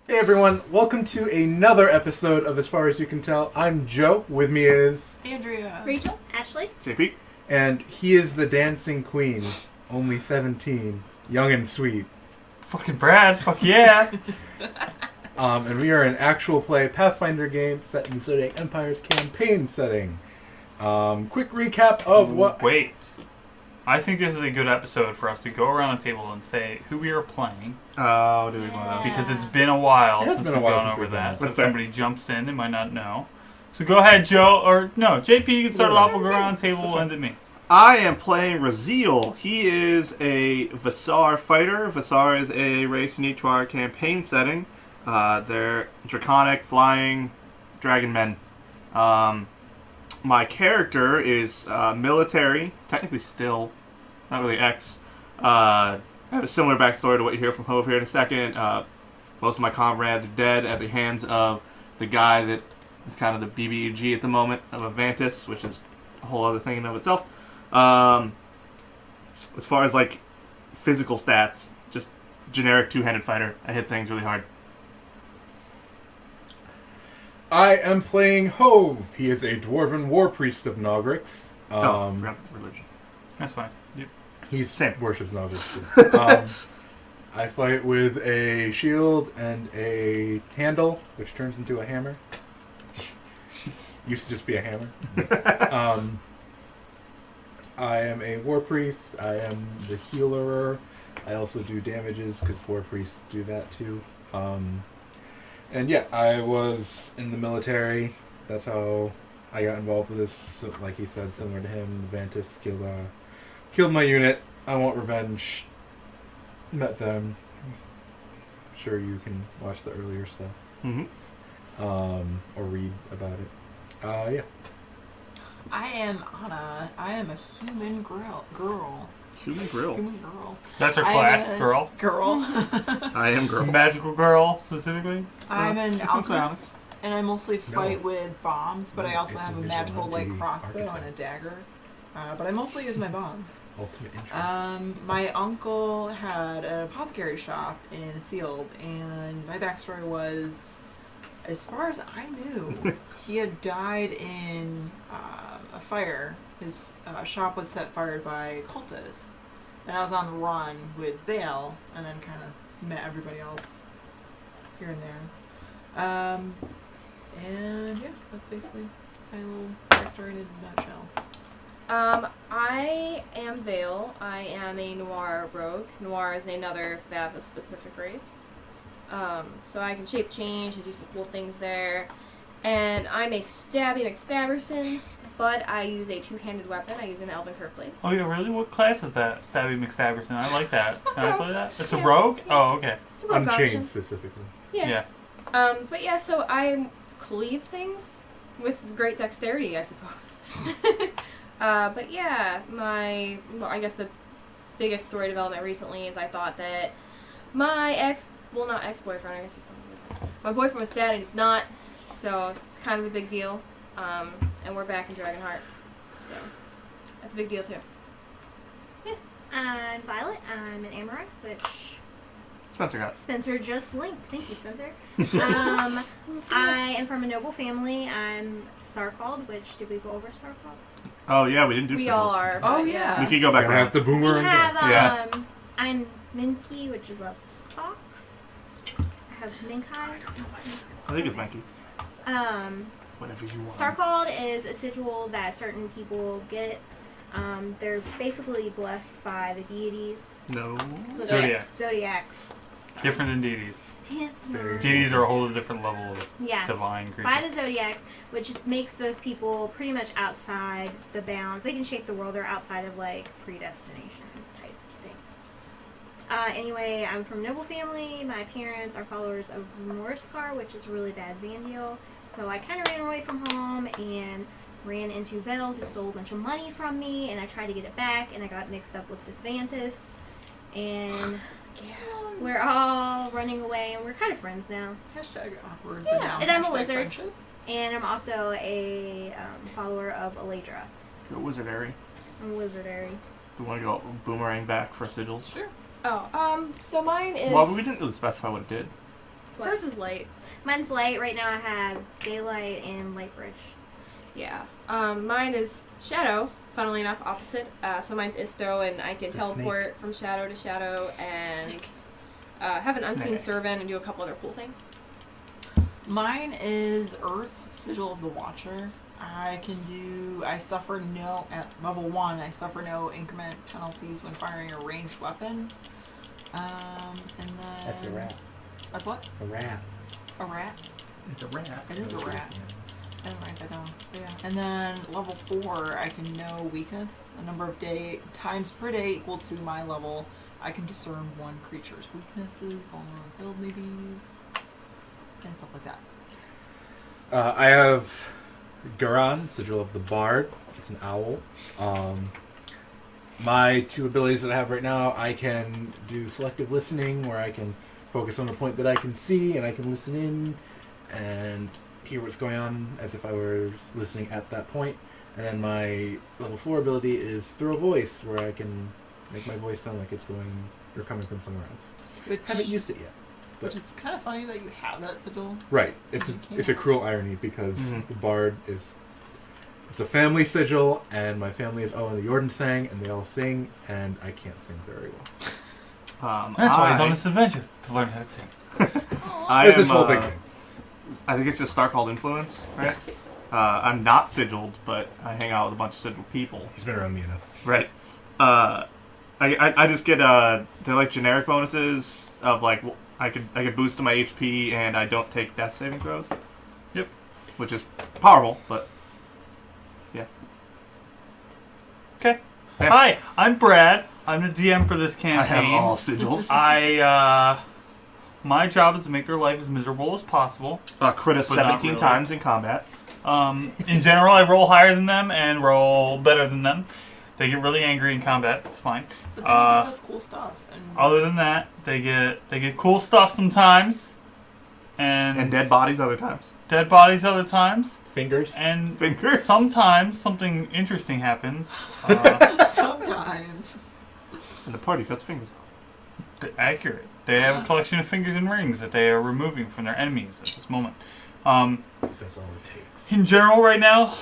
Hey everyone, welcome to another episode of As Far As You Can Tell. I'm Joe, with me is... Andrea. Rachel. Ashley. JP. And he is the dancing queen, only 17, young and sweet. Fucking Brad, fuck yeah! And we are an actual play Pathfinder game set in the Zodiac Empires Campaign Setting. Quick recap of what... Wait. I think this is a good episode for us to go around the table and say who we are playing. Oh, do we want to? Because it's been a while It has since been a we've while gone since over we've done that. this. So if That's fair. somebody jumps in, they might not know. So go ahead, Joe, or no, JP, you can start it off. We'll go around the table, we'll end at me. I am playing Raziel. He is a Vassar fighter. Vassar is a race unique to our campaign setting. They're draconic, flying dragon men. My character is military, technically still, not really ex. I have a similar backstory to what you hear from Hove here in a second. Most of my comrades are dead at the hands of the guy that is kind of the BBG at the moment of a Vantus, which is a whole other thing in and of itself. As far as like physical stats, just generic two-handed fighter. I hit things really hard. I am playing Hove. He is a dwarven war priest of Nogrix. Forgot the religion. That's fine. Yep. He Same. worships Nogrix. I fight with a shield and a handle, which turns into a hammer. Used to just be a hammer. I am a war priest. I am the healer. I also do damages because war priests do that too. And yeah, I was in the military. That's how I got involved with this. So, like he said, similar to him, the Vantus killed my unit. I want revenge. Met them. Sure, you can watch the earlier stuff. Mm-hmm. Or read about it. Yeah. I am Anna. I am a human girl. Human grill. Human girl. That's our I'm class, a girl. Girl. I am girl. Magical girl, specifically. I'm an That's alchemist, and I mostly fight No. with bombs, but I No, also it's have a a magical like vigilante crossbow and a archetype. dagger. But I mostly use my bombs. Ultimate intro. My uncle had an apothecary shop in Sealed, and my backstory was, as far as I knew, he had died in a fire. His shop was set fire by cultists, and I was on the run with Vale, and then kind of met everybody else here and there. And yeah, that's basically my little backstory in a nutshell. I am Vale. I am a Noir rogue. Noir is another Vantus-specific race. So I can shape change and do some cool things there. And I'm a Stabby McStabberson, but I use a two-handed weapon. I use an Elven Curveblade. Oh yeah, really? What class is that? Stabby McStabberson. I like that. Can I play that? It's a Yeah. rogue? Yeah. Oh, okay. It's a rogue option. Unchained specifically. Yeah. Yes. But yeah, so I cleave things with great dexterity, I suppose. But yeah, I guess the biggest story development recently is I thought that my not ex-boyfriend, I guess he's something different. My boyfriend was dead and he's not, so it's kind of a big deal. And we're back in Dragonheart, so that's a big deal too. I'm Violet. I'm an Amaranth, which Spencer got. Spencer just linked. Thank you, Spencer. I am from a noble family. I'm Starcalled, which, did we go over Starcalled? Oh yeah, we didn't do We sigils. all are. Oh, but yeah. We could go back Gonna around. have to We boomerang have, back. Yeah. I'm Minky, which is a fox. I have Minkai. I think it's Mikey. Whatever you want. Starcalled is a sigil that certain people get. They're basically blessed by the deities. No. The Zodiacs. Zodiacs. Sorry. Different than deities. Very- Deities are a whole different level of Yeah. divine creatures. By the Zodiacs, which makes those people pretty much outside the bounds. They can shape the world. They're outside of like predestination type thing. Anyway, I'm from noble family. My parents are followers of Morskar, which is a really bad Vandiel. So I kind of ran away from home and ran into Vel, who stole a bunch of money from me, and I tried to get it back, and I got mixed up with this Vantus, and we're all running away, and we're kind of friends now. Hashtag awkward. Yeah, but now and I'm a hashtag wizard. friendship. And I'm also a follower of Eladra. Go wizardary. I'm a wizardary. Do you want to go boomerang back for sigils? Sure. Oh, so mine is... Well, we didn't really specify what it did. What? Hers is light. Mine's light. Right now I have daylight and light bridge. Yeah. Mine is shadow. Funnily enough, opposite. So mine's isto, and I can It's a teleport from shadow to shadow and have an unseen Snake. servant and do a couple other cool things. Mine is Earth, Sigil of the Watcher. I suffer no, at level 1, I suffer no increment penalties when firing a ranged weapon. And then... That's a rat. That's what? A rat. A rat? It's a rat. It is a rat. I didn't write that down. But yeah. And then level 4, I can know weakness. A number of times per day equal to my level. I can discern one creature's weaknesses, vulnerabilities, and stuff like that. I have Garan, Sigil of the Bard. It's an owl. My 2 abilities that I have right now, I can do selective listening, where I can focus on a point that I can see, and I can listen in and hear what's going on as if I were listening at that point. And then my level 4 ability is Throw Voice, where I can make my voice sound like it's going or coming from somewhere else. Which, Haven't used it yet. which is kind of funny that you have that sigil. Right. It's a cruel irony because the Bard is... It's a family sigil, and my family is all in the Jordensang, and they all sing, and I can't sing very well. That's why he's on this adventure, to learn how to sing. There's this whole big thing. I think it's just Starcalled Influence, right? Yes. I'm not sigiled, but I hang out with a bunch of sigiled people. He's been around me enough. Right. I just get they're like generic bonuses of like I could boost to my HP and I don't take death saving throws. Yep. Which is powerful, but yeah. Okay. Yeah. Hi, I'm Brad. I'm the DM for this I campaign. have all sigils. My job is to make their life as miserable as possible. Crit us But not 17 really. times in combat. In general, I roll higher than them and roll better than them. They get really angry in combat. It's fine. But they give us cool stuff. And Other than that, they get cool stuff sometimes, And dead bodies other times. dead bodies other times, Fingers. and Fingers. sometimes something interesting happens. sometimes. And the party cuts fingers off. Accurate. They have a collection of fingers and rings that they are removing from their enemies at this moment. That's all it takes. In general, right now,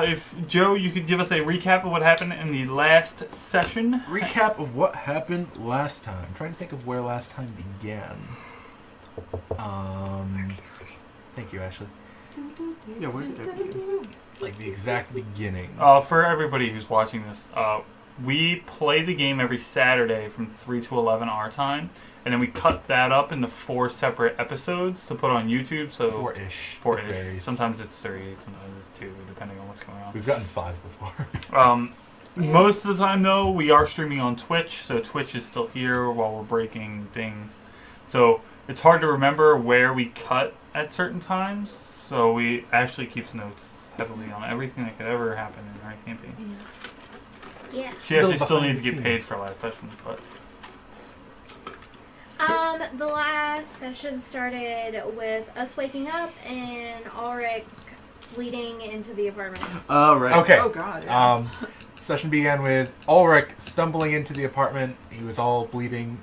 if Joe, you could give us a recap of what happened in the last session. Recap of what happened last time. I'm trying to think of where last time began. Thank you, Ashley. Yeah, where did that begin? Like the exact beginning. For everybody who's watching this, we play the game every Saturday from 3 to 11 our time, and then we cut that up into 4 separate episodes to put on YouTube. So 4-ish. It 4-ish. varies. Sometimes it's 3, sometimes it's 2, depending on what's going on. We've gotten 5 before. Most of the time, though, we are streaming on Twitch, so Twitch is still here while we're breaking things. So it's hard to remember where we cut at certain times, so we actually keeps notes heavily on everything that could ever happen in our campaign. Yeah. She actually Little still behind needs to the get scenes. paid for last session, but The last session started with us waking up and Ulrich bleeding into the apartment. Oh, right. Okay. Oh god. Yeah. Session began with Ulrich stumbling into the apartment. He was all bleeding.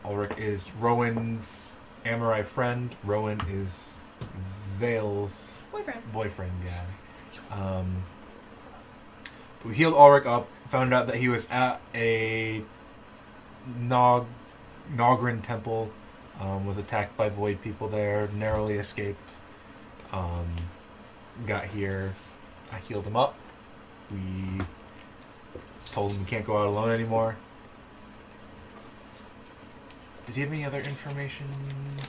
Ulrich is Rowan's Amorai friend. Rowan is Vale's boyfriend guy. We healed Ulrich up, found out that he was at a Nogrin temple, was attacked by void people there, narrowly escaped. Got here, I healed him up. We told him he can't go out alone anymore. Did he have any other information?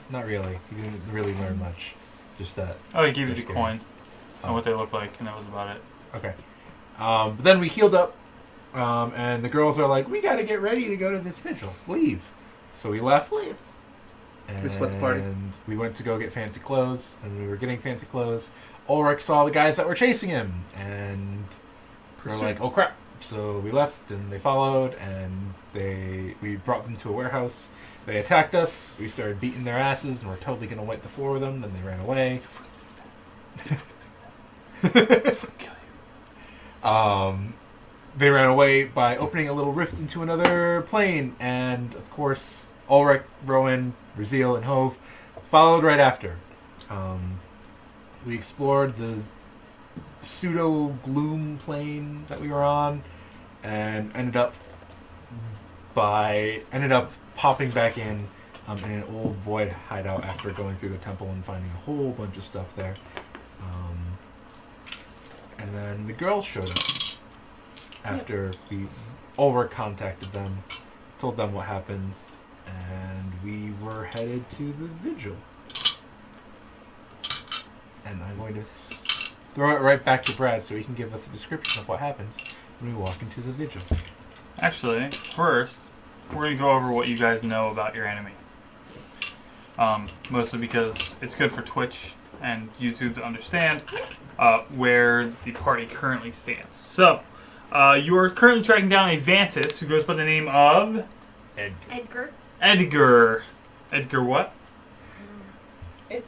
Not really. He didn't really learn much. Just that. he gave you They're the scary. coin Oh. and what they look like, and that was about it. Okay. But then we healed up, and the girls are like, we gotta get ready to go to this vigil. Leave. So we left. Leave. And We split the party. we went to go get fancy clothes, and we were getting fancy clothes. Ulrich saw the guys that were chasing him, and we were like, oh crap. So we left, and they followed, and we brought them to a warehouse. They attacked us. We started beating their asses, and we're totally going to wipe the floor with them. Then they ran away. They ran away by opening a little rift into another plane, and of course, Ulrich, Rowan, Raziel, and Hove followed right after. We explored the pseudo gloom plane that we were on, and ended up popping back in an old void hideout after going through the temple and finding a whole bunch of stuff there. And then the girls showed up after we over contacted them, told them what happened, and we were headed to the vigil. And I'm going to throw it right back to Brad so he can give us a description of what happens when we walk into the vigil. Actually, first, we're going to go over what you guys know about your enemy. Mostly because it's good for Twitch and YouTube to understand where the party currently stands. So, you are currently tracking down a Vantus who goes by the name of... Edgar. Edgar. Edgar what? It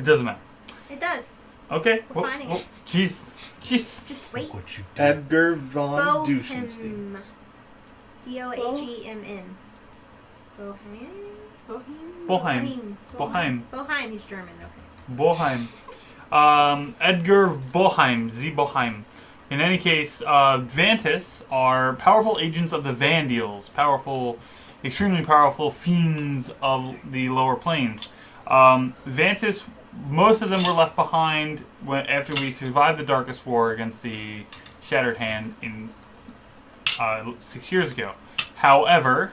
doesn't matter. It does. Okay. We're finding it. Jeez. Just wait. Look what you did. Edgar von Duschenstein. Bohemn. Bohem. Boheim. Boheim, he's German, okay. Boheim. Edgar Boheim. Z. Boheim. In any case, Vantus are powerful agents of the Vandals. Extremely powerful fiends of the lower planes. Vantus, most of them were left behind after we survived the Darkest War against the Shattered Hand 6 years ago. However,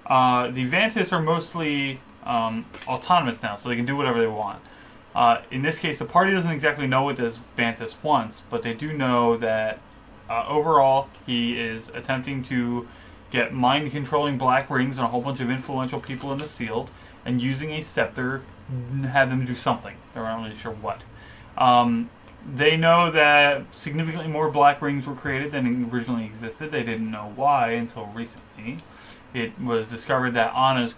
the Vantus are mostly autonomous now, so they can do whatever they want. In this case, the party doesn't exactly know what this Vantus wants, but they do know that overall he is attempting to get mind-controlling black rings on a whole bunch of influential people in the Sealed, and using a scepter, have them do something. They're not really sure what. They know that significantly more black rings were created than originally existed. They didn't know why until recently. It was discovered that Anna's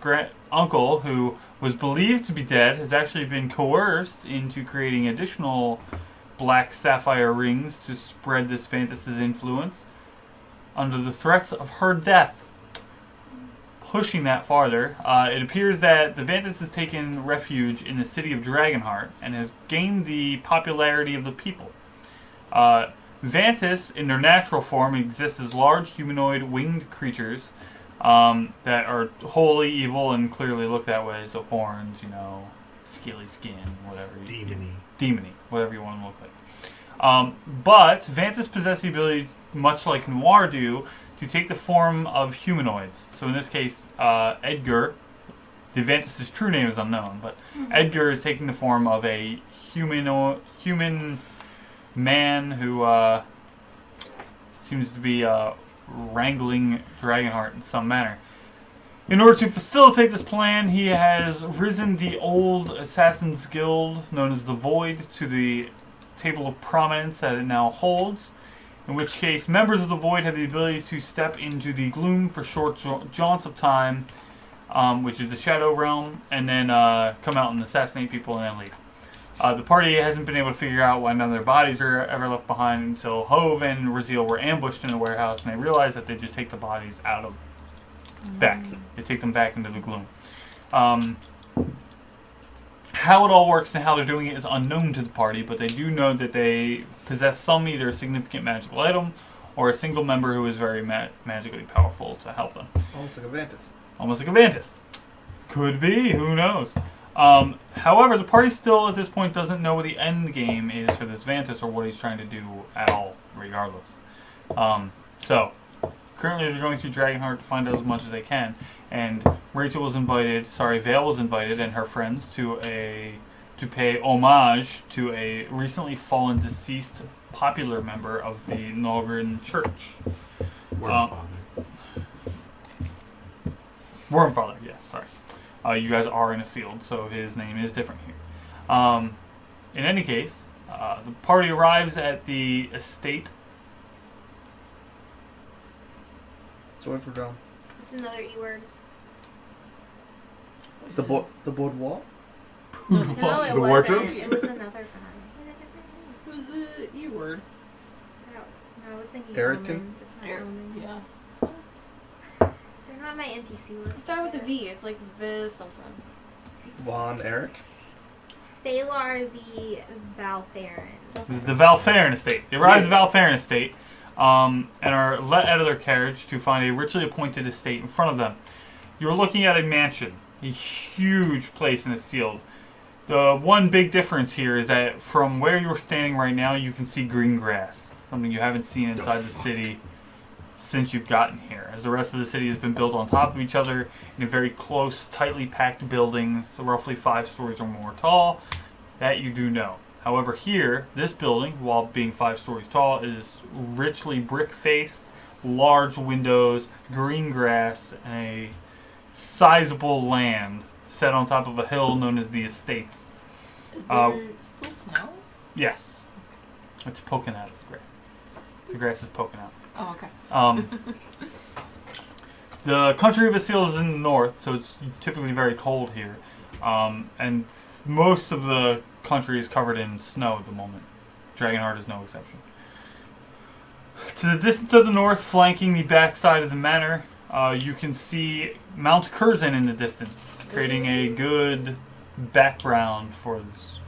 uncle, who was believed to be dead, has actually been coerced into creating additional black sapphire rings to spread this Vantus's influence under the threats of her death. Pushing that farther, it appears that the Vantus has taken refuge in the city of Dragonheart and has gained the popularity of the people. Vantus, in their natural form, exist as large humanoid winged creatures that are wholly evil and clearly look that way. So horns, scaly skin, whatever. Demony, whatever you want them to look like. But Vantus possess the ability, much like Noir do, to take the form of humanoids. So in this case, Edgar, the Vantus' true name is unknown, but Edgar is taking the form of a human man who seems to be wrangling Dragonheart in some manner. In order to facilitate this plan, he has risen the old Assassin's Guild, known as the Void, to the table of prominence that it now holds. In which case, members of the Void have the ability to step into the gloom for short jaunts of time, which is the Shadow Realm, and then come out and assassinate people and then leave. The party hasn't been able to figure out why none of their bodies are ever left behind until Hove and Raziel were ambushed in a warehouse, and they realized that they just take the bodies out of back. They take them back into the gloom. How it all works and how they're doing it is unknown to the party, but they do know that they possess some either a significant magical item or a single member who is very magically powerful to help them. Almost like a Vantus. Almost like a Vantus. Could be, who knows. However, the party still at this point doesn't know what the end game is for this Vantus or what he's trying to do at all, regardless. So, currently they're going through Dragonheart to find out as much as they can. And Vale was invited and her friends to pay homage to a recently fallen deceased popular member of the Nolgrin Church. Wormfather, yes, sorry. You guys are in a Sealed, so his name is different here. In any case, the party arrives at the estate. Sorry for gone. It's another E word. The boudoir? No, it The wasn't. wardrobe? It was another guy. Who's the E word? No, I was thinking Erican? Omen. It's not Omen. Yeah. They're not on my NPC list. Start with a V. It's like the something. Von Eric. Thalar Z. Valtherin. The Valtherin estate. They arrive at the Valtherin estate and are let out of their carriage to find a richly appointed estate in front of them. You're looking at a mansion, a huge place, and it's sealed. The one big difference here is that from where you're standing right now, you can see green grass, something you haven't seen inside the city since you've gotten here, as the rest of the city has been built on top of each other in very close, tightly packed buildings, roughly 5 stories or more tall. That you do know. However, here, this building, while being 5 stories tall, is richly brick-faced, large windows, green grass, and a sizable land set on top of a hill known as the Estates. Is there still snow? Yes. It's poking out of the grass. The grass is poking out. Oh, okay. The country of Isil is in the north, so it's typically very cold here. And most of the country is covered in snow at the moment. Dragonheart is no exception. To the distance of the north, flanking the backside of the manor, you can see Mount Curzon in the distance, creating a good background for this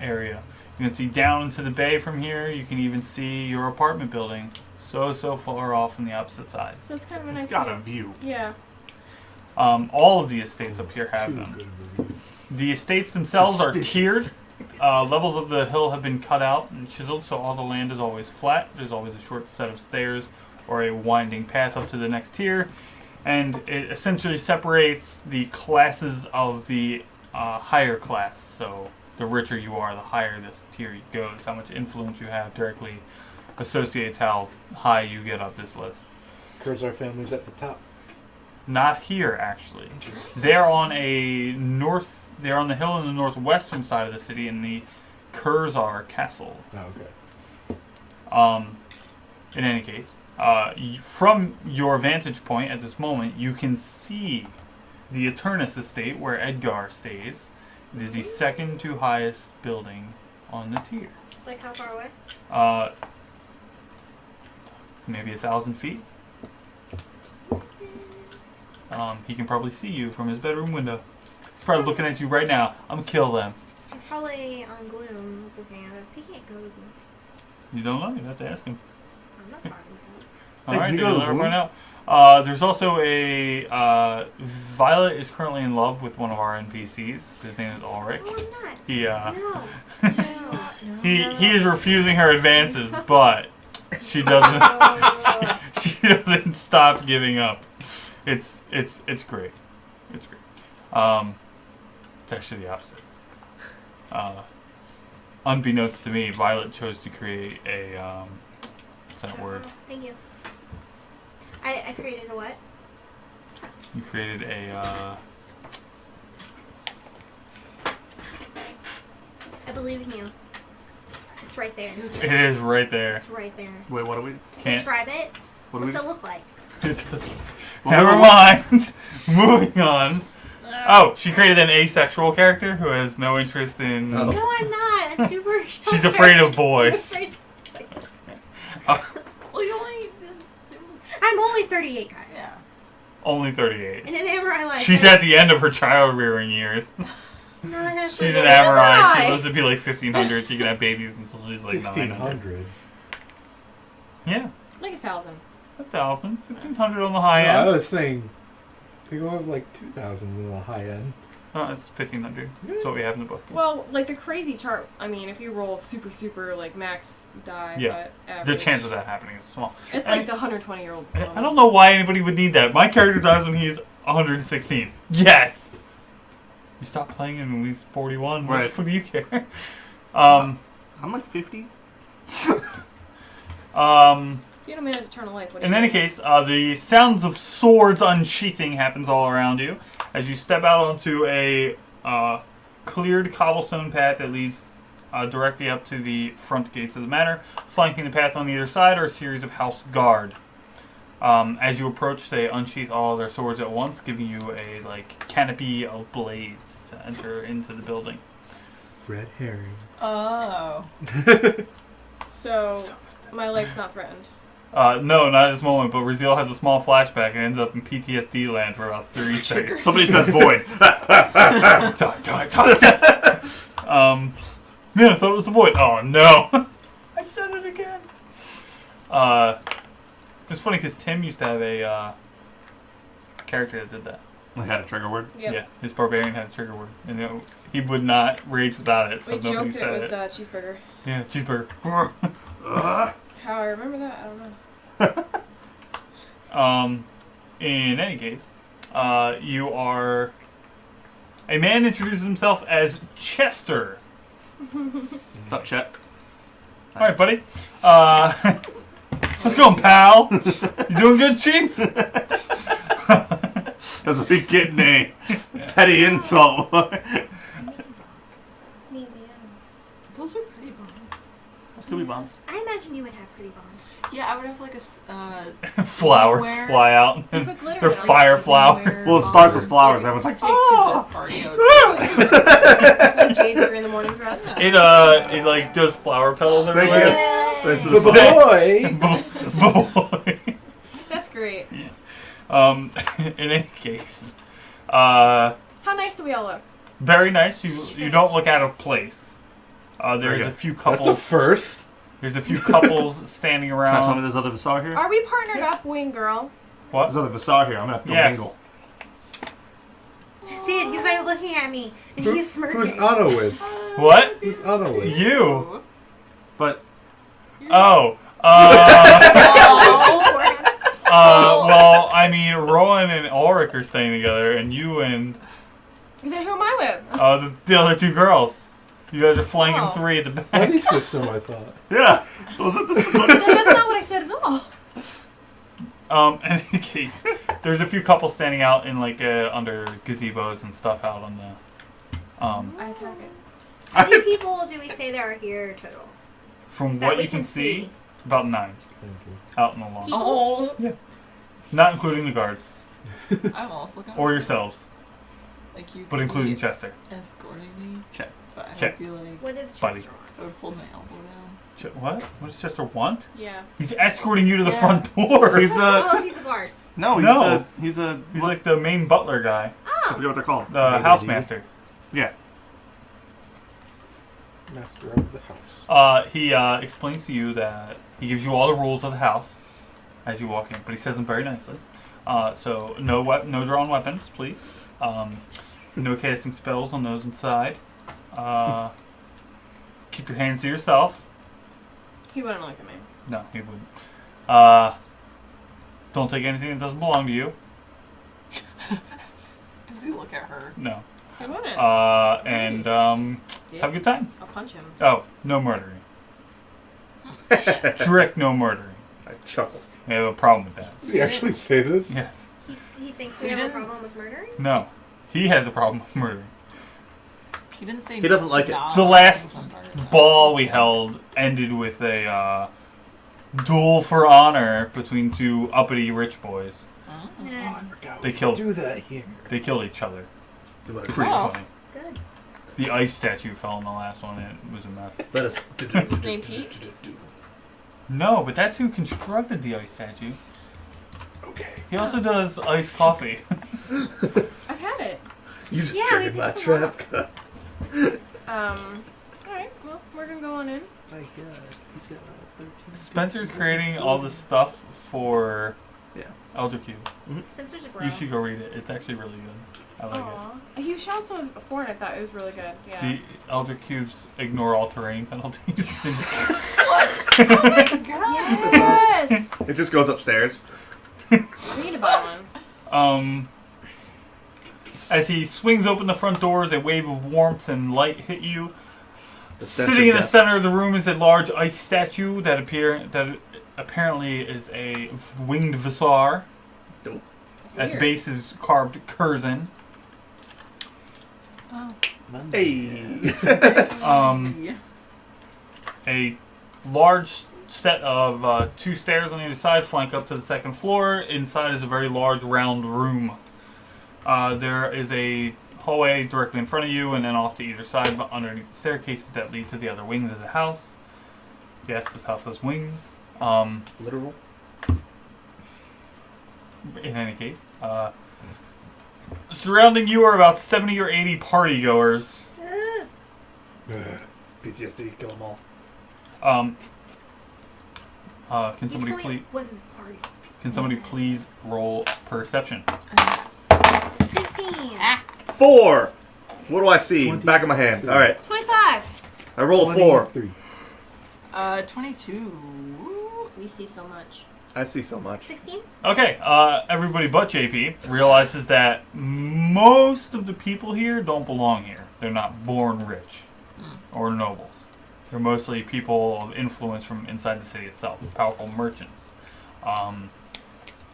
area. You can see down into the bay from here. You can even see your apartment building so far off on the opposite side. So it's kind of a nice It's got a view. view. Yeah. All of the estates up here have them. The estates themselves are tiered. Levels of the hill have been cut out and chiseled, so all the land is always flat. There's always a short set of stairs or a winding path up to the next tier. And it essentially separates the classes of the higher class. So the richer you are, the higher this tier goes. How much influence you have directly associates how high you get up this list. Curzar family's at the top. Not here, actually. They're on a north. They're on the hill in the northwestern side of the city in the Curzar Castle. Oh, okay. In any case, from your vantage point at this moment, you can see the Eternus estate where Edgar stays. It is the second to highest building on the tier. Like how far away? Maybe 1,000 feet. He can probably see you from his bedroom window. He's probably looking at you right now. I'm gonna kill them. He's probably on Gloom looking at us. He can't go to Gloom. You don't know. You have to ask him. I'm not talking about it. All Hey, right, you dude, go to let her Gloom. find out. There's also a Violet is currently in love with one of our NPCs. His name is Ulrich. No, I'm not. He No. he is refusing her advances, but she doesn't. she doesn't stop giving up. It's great. It's great. It's actually the opposite. Unbeknownst to me, Violet chose to create a what's that word? Thank you. I created a what? You created a I believe in you. It's right there. it is right there. It's right there. Wait, what are we? Can't. Describe it. What do we? What's it look like? Never mind. Moving on. Oh, she created an asexual character who has no interest in. Oh. No, I'm not. I'm super. She's afraid of I'm boys. afraid of boys. Well, you only. I'm only 38, guys. Yeah. Only 38. And an Amber I like. She's at the end of her child rearing years. No, that's She's okay. an Amorai. She Why? lives to be like 1500. She can have babies until she's like 900. 1,500. Yeah, Like 1,000. 1,000. 1,500 on the high I end. was saying they go up like 2,000 in the high end. Oh, it's 1,500. That's what we have in the book. Well, like the crazy chart, I mean, if you roll super, like max die, Yeah. but average, The chance of that happening is small. It's like the 120-year-old. I don't know why anybody would need that. My character dies when he's 116. Yes! You stop playing him when he's 41. What the Right. fuck do you care? I'm like 50. You don't manage eternal life. What do In you any do? case, the sounds of swords unsheathing happens all around you as you step out onto a cleared cobblestone path that leads directly up to the front gates of the manor. Flanking the path on either side are a series of house guard. As you approach, they unsheath all of their swords at once, giving you a canopy of blades to enter into the building. Red herring. Oh. So, my life's not threatened. No, not at this moment, but Raziel has a small flashback and ends up in PTSD land for about 30 seconds. Somebody says void. Yeah, I thought it was the void. Oh, no. I said it again. It's funny because Tim used to have a character that did that. I had a trigger word. Yep. Yeah, his barbarian had a trigger word. And he would not rage without it, so We nobody joked said it was it. cheeseburger. Yeah, cheeseburger. How I remember that, I don't know. In any case, you are... A man introduces himself as Chester. What's up, Chet? Alright, buddy. How's it going, pal? You doing good, Chief? That's what we getting a petty insult. Those are pretty bombs. Those could be bombs. I imagine you would have pretty bombs. Yeah, I would have like a Flowers Where- fly out. You put glitter They're on it. fire flowers. Well, it starts with flowers. Everyone's To like, take oh! to this party. Like Jade's in the morning dress. It like does flower petals Thank everywhere. you. Thanks for the Boy! Boy. That's great. In any case, How nice do we all look? very nice. You don't look out of place. Very There's good. a few That's a couples. first. There's a few couples standing Can I tell me around. there's other Vasar here? Are we partnered up, Wing Girl? What? There's other Vasar here. I'm gonna have to go Yes. mingle. See it? He's like looking at me, and he's smirking. Who's Anna with? What? Who's Anna with? You. But Oh. Well, I mean, Rowan and Ulrich are staying together, and you and Then who am I with? the other two girls. You guys are flanking Oh. three at the back. Buddy system, I thought. yeah, wasn't this the That's not what I said at all. In any case, there's a few couples standing out in like under gazebos and stuff out on the. I attack it. How many people do we say there are here total? From That what we you can can see, see. about 9 Thank you. out in the lawn, Oh, not including the guards I'm also looking. or yourselves, Like you, but could including be Chester. escorting me. Check. But I Check. would be like, What is Buddy. Chester on? I would hold my elbow down. What? What does Chester want? Yeah. He's escorting you to the Yeah. front door. He's the Oh, he's a guard. no, No. he's like the main butler guy, I Oh, forget what they're called. the Maybe. housemaster. Yeah. Master of the house. He explains to you that he gives you all the rules of the house as you walk in, but he says them very nicely. So no drawn weapons, please. No casting spells on those inside. Keep your hands to yourself. He wouldn't look at me. No, he wouldn't. Don't take anything that doesn't belong to you. Does he look at her? No. He wouldn't. And Dude, have a good time. I'll punch him. Oh, no murdering. Strict no murdering. I chuckle. We have a problem with that. Does he actually say this? Yes. he thinks So we he have a didn't- problem with murdering? No. He has a problem with murdering. He didn't say. He doesn't like it. not The last on part of the ball house. we held ended with a duel for honor between two uppity rich boys. Oh. Yeah. forgot They killed- do that here. They killed each other. Pretty Oh. funny. Good. The ice statue fell in the last one and it was a mess. Let us. His name Pete? No, but that's who constructed the ice statue. Okay. He also does iced coffee. I've had it. You just Yeah, we triggered did my some trap card. Alright, well, we're gonna go on in. My God, he's got 13. Spencer's creating all this stuff for Yeah. Elder Cubes. Spencer's a bro. You should go read it. It's actually really good. I like it. Aw. You showed some before and I thought it was really good. Yeah. The Elder Cubes ignore all terrain penalties. Yes! It just goes upstairs. We need to buy one. As he swings open the front doors, a wave of warmth and light hit you. The stench Sitting of in the death. center of the room is a large ice statue that apparently is a winged Visar. Dope. At the Weird. base is carved Curzon. Oh. Hey. Yeah. A large set of 2 stairs on either side flank up to the second floor. Inside is a very large round room. There is a hallway directly in front of you and then off to either side but underneath the staircases that lead to the other wings of the house. Yes, this house has wings. Literal. in any case, surrounding you are about 70 or 80 party goers. PTSD, kill them all. Can somebody please? Wasn't party. Can somebody please roll perception? 16. 4. What do I see? 20. Back of my hand. All right. 25. I rolled a 4. 23. 22. We see so much. I see so much. 16. Okay, everybody but JP realizes that most of the people here don't belong here. They're not born rich or nobles. They're mostly people of influence from inside the city itself, powerful merchants.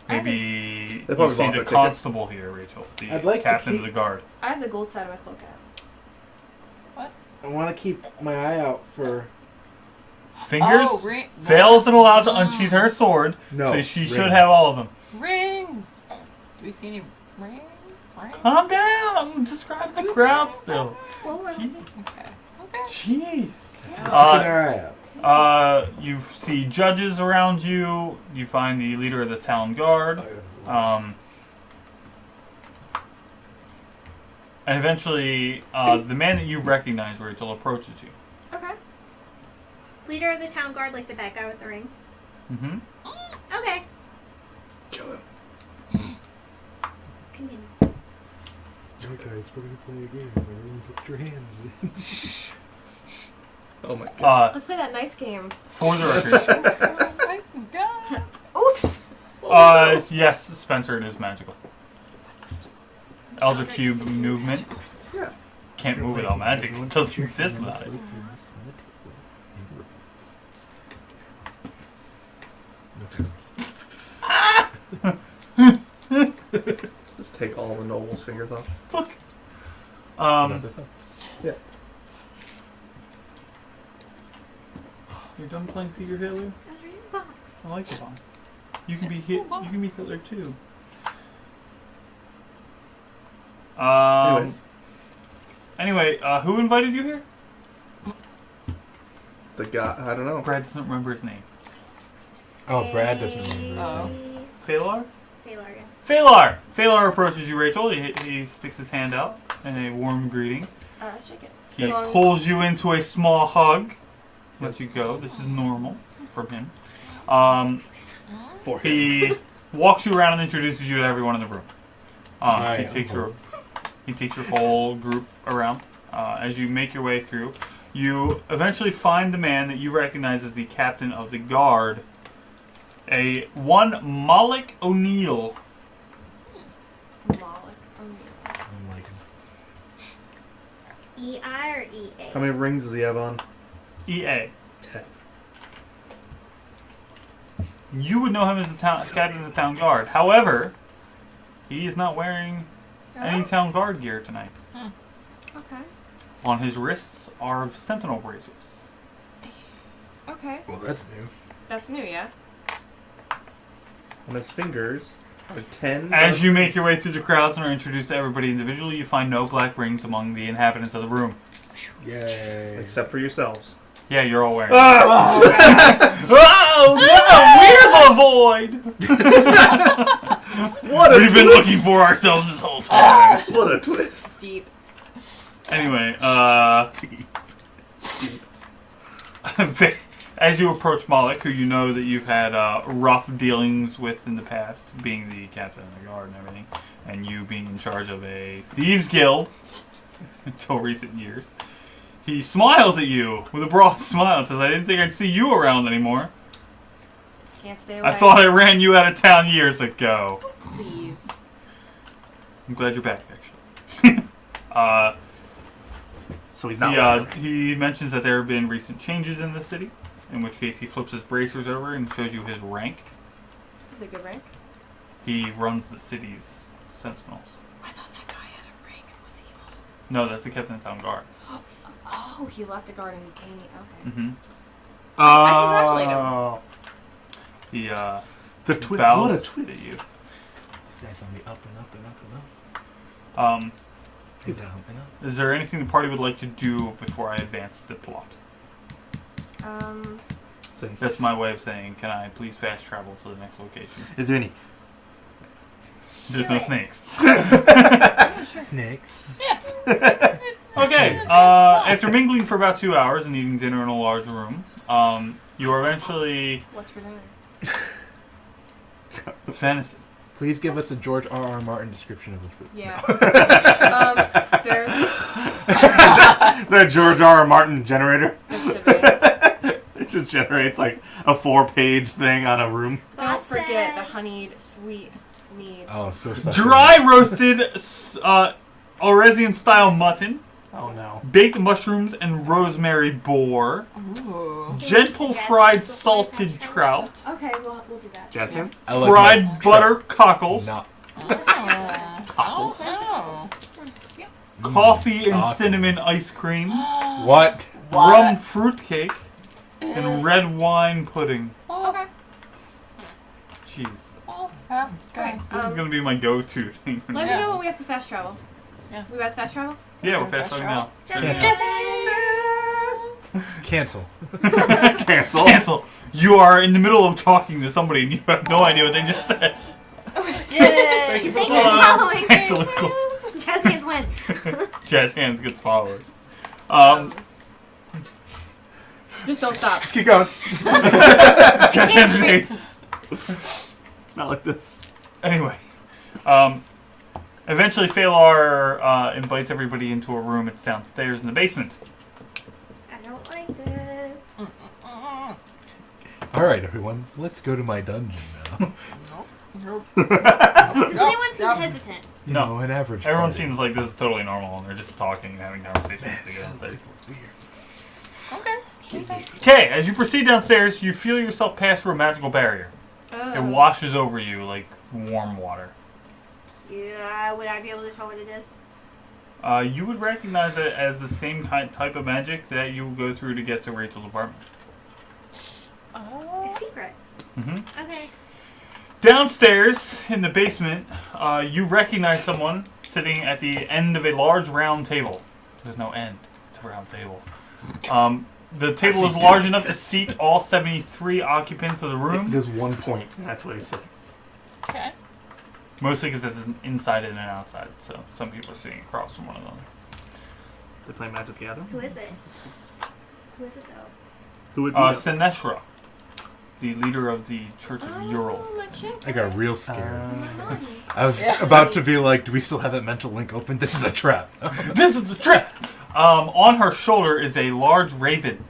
Maybe They you probably see bought the their ticket. constable here, Rachel, the I'd like to captain of keep- the guard. I have the gold side of my cloak out. I want to keep my eye out for. Fingers? Oh, Vale isn't allowed to unsheath her sword, No. so she should rings. have all of them. Rings. Do we see any rings? Rings? Calm down, I'm describing the crowd still. Gee- Okay. Okay. Jeez. Keeping our eye out. You see judges around you. You find the leader of the town guard. And eventually, the man that you recognize, Rachel, approaches you. Okay. Leader of the town guard, like the bad guy with the ring. Mm-hmm. Okay. Kill him. Continue. Okay, guys, we're gonna play a game. Everyone put your hands in. Oh my god. Let's play that knife game. For the record, Oh my god. Oops. yes, Spencer, it is magical. Elder Cube movement. Yeah. Can't move without magic. It doesn't exist without it. Just take all the noble's fingers off. Look. Yeah. You're done playing Secret Hitler? I was reading the box. I like the box. You can be hit. You can be Hitler too. Anyways. Anyway, who invited you here? The guy, I don't know. Brad doesn't remember his name. Oh, Brad doesn't remember. Oh. Phalar? Phalar, yeah. Phalar! Phalar approaches you, Rachel. He sticks his hand out in a warm greeting. Shake it. He Long- pulls you into a small hug. Lets you go. This is normal from him. For He walks you around and introduces you to everyone in the room. Hi, He I'm takes your Hope. He takes your whole group around. As you make your way through, you eventually find the man that you recognize as the captain of the guard, one Malik O'Neill. Moloch. I'm like, EI or EA? How many rings does he have on? EA. 10. You would know him as the captain of the town guard. However, he is not wearing any town guard gear tonight. Okay. On his wrists are sentinel bracers. Okay. well, that's new. That's new, yeah? On his fingers are 10. As you make your way through the crowds and are introduced to everybody individually, you find no black rings among the inhabitants of the room. Yay. Except for yourselves. Yeah, you're all wearing. Ah! Oh, yeah, we're the void! What a We've been twist! looking for ourselves this whole time. What a twist! Deep. Anyway, as you approach Moloch, who you know that you've had rough dealings with in the past, being the captain of the guard and everything, and you being in charge of a thieves guild until recent years, he smiles at you with a broad smile and says, "I didn't think I'd see you around anymore. Can't stay away. I thought I ran you out of town years ago." Please. I'm glad you're back, actually. So he's not. He mentions that there have been recent changes in the city, in which case he flips his bracers over and shows you his rank. Is it a good rank? He runs the city's sentinels. I thought that guy had a rank and was evil. No, that's the captain of town guard. Oh, he left the guard and became... Okay. Mm-hmm. I congratulate him. He The twist. bows What a at twist! you. This guy's on the up and up and up and up. Is And down and up. there anything the party would like to do before I advance the plot? Since That's my way of saying, can I please fast travel to the next location? Is there any There's Do no it. snakes. Snakes. Okay. After mingling for about 2 hours and eating dinner in a large room, you are eventually What's for dinner? fantasy. Please give us a George R.R. Martin description of the food. Yeah. There's. Is that a George R.R. Martin generator? There should be. It just generates like a 4-page thing on a room. Don't forget the honeyed sweet mead. Oh, so sorry. Dry roasted Oresian style mutton, Oh no. baked mushrooms and rosemary boar, Ooh. gentle fried salted trout, Okay, we'll do that. Jazz hands? I like fried my butter cockles, Not Cockles. Oh. coffee and Cockles. cinnamon ice cream, What? rum fruitcake, and red wine pudding. Okay. Jeez. Great. This is gonna be my go-to thing. Let me know when we have to fast travel. Yeah. We about to fast travel? Yeah, we're fast talking now. Cancel. Cancel. Cancel. You are in the middle of talking to somebody and you have no idea what they just said. Yay! Thank you for Hello. following. Excellent. Jazz hands win. Jazz hands gets followers. Just don't stop. Just keep going. Jazz hands mates. Not like this. Anyway, eventually Phalar invites everybody into a room. It's downstairs in the basement. I don't like this. All right, everyone. Let's go to my dungeon now. Nope. Does anyone seem Yep. hesitant? You No. know, an average. Everyone party. seems like this is totally normal and they're just talking and having conversations together. Sounds Inside. Okay. Okay, as you proceed downstairs, you feel yourself pass through a magical barrier. It washes over you like warm water. Yeah, would I be able to tell what it is? You would recognize it as the same type of magic that you will go through to get to Rachel's apartment. It's secret. Mm-hmm. Okay. Downstairs in the basement, you recognize someone sitting at the end of a large round table. There's no end. It's a round table. The table is large enough to seat all 73 occupants of the room. There's 1 point. That's what he said. Okay. Mostly because it's an inside and an outside. So some people are sitting across from one another. They play Magic the Gathering? Who is it? Who is it though? Who would be Sineshra, the leader of the Church of Ural. Oh, my chick. I got real scared. Sorry. I was Yeah. about to be like, do we still have that mental link open? This is a trap. This is the trip! On her shoulder is a large raven,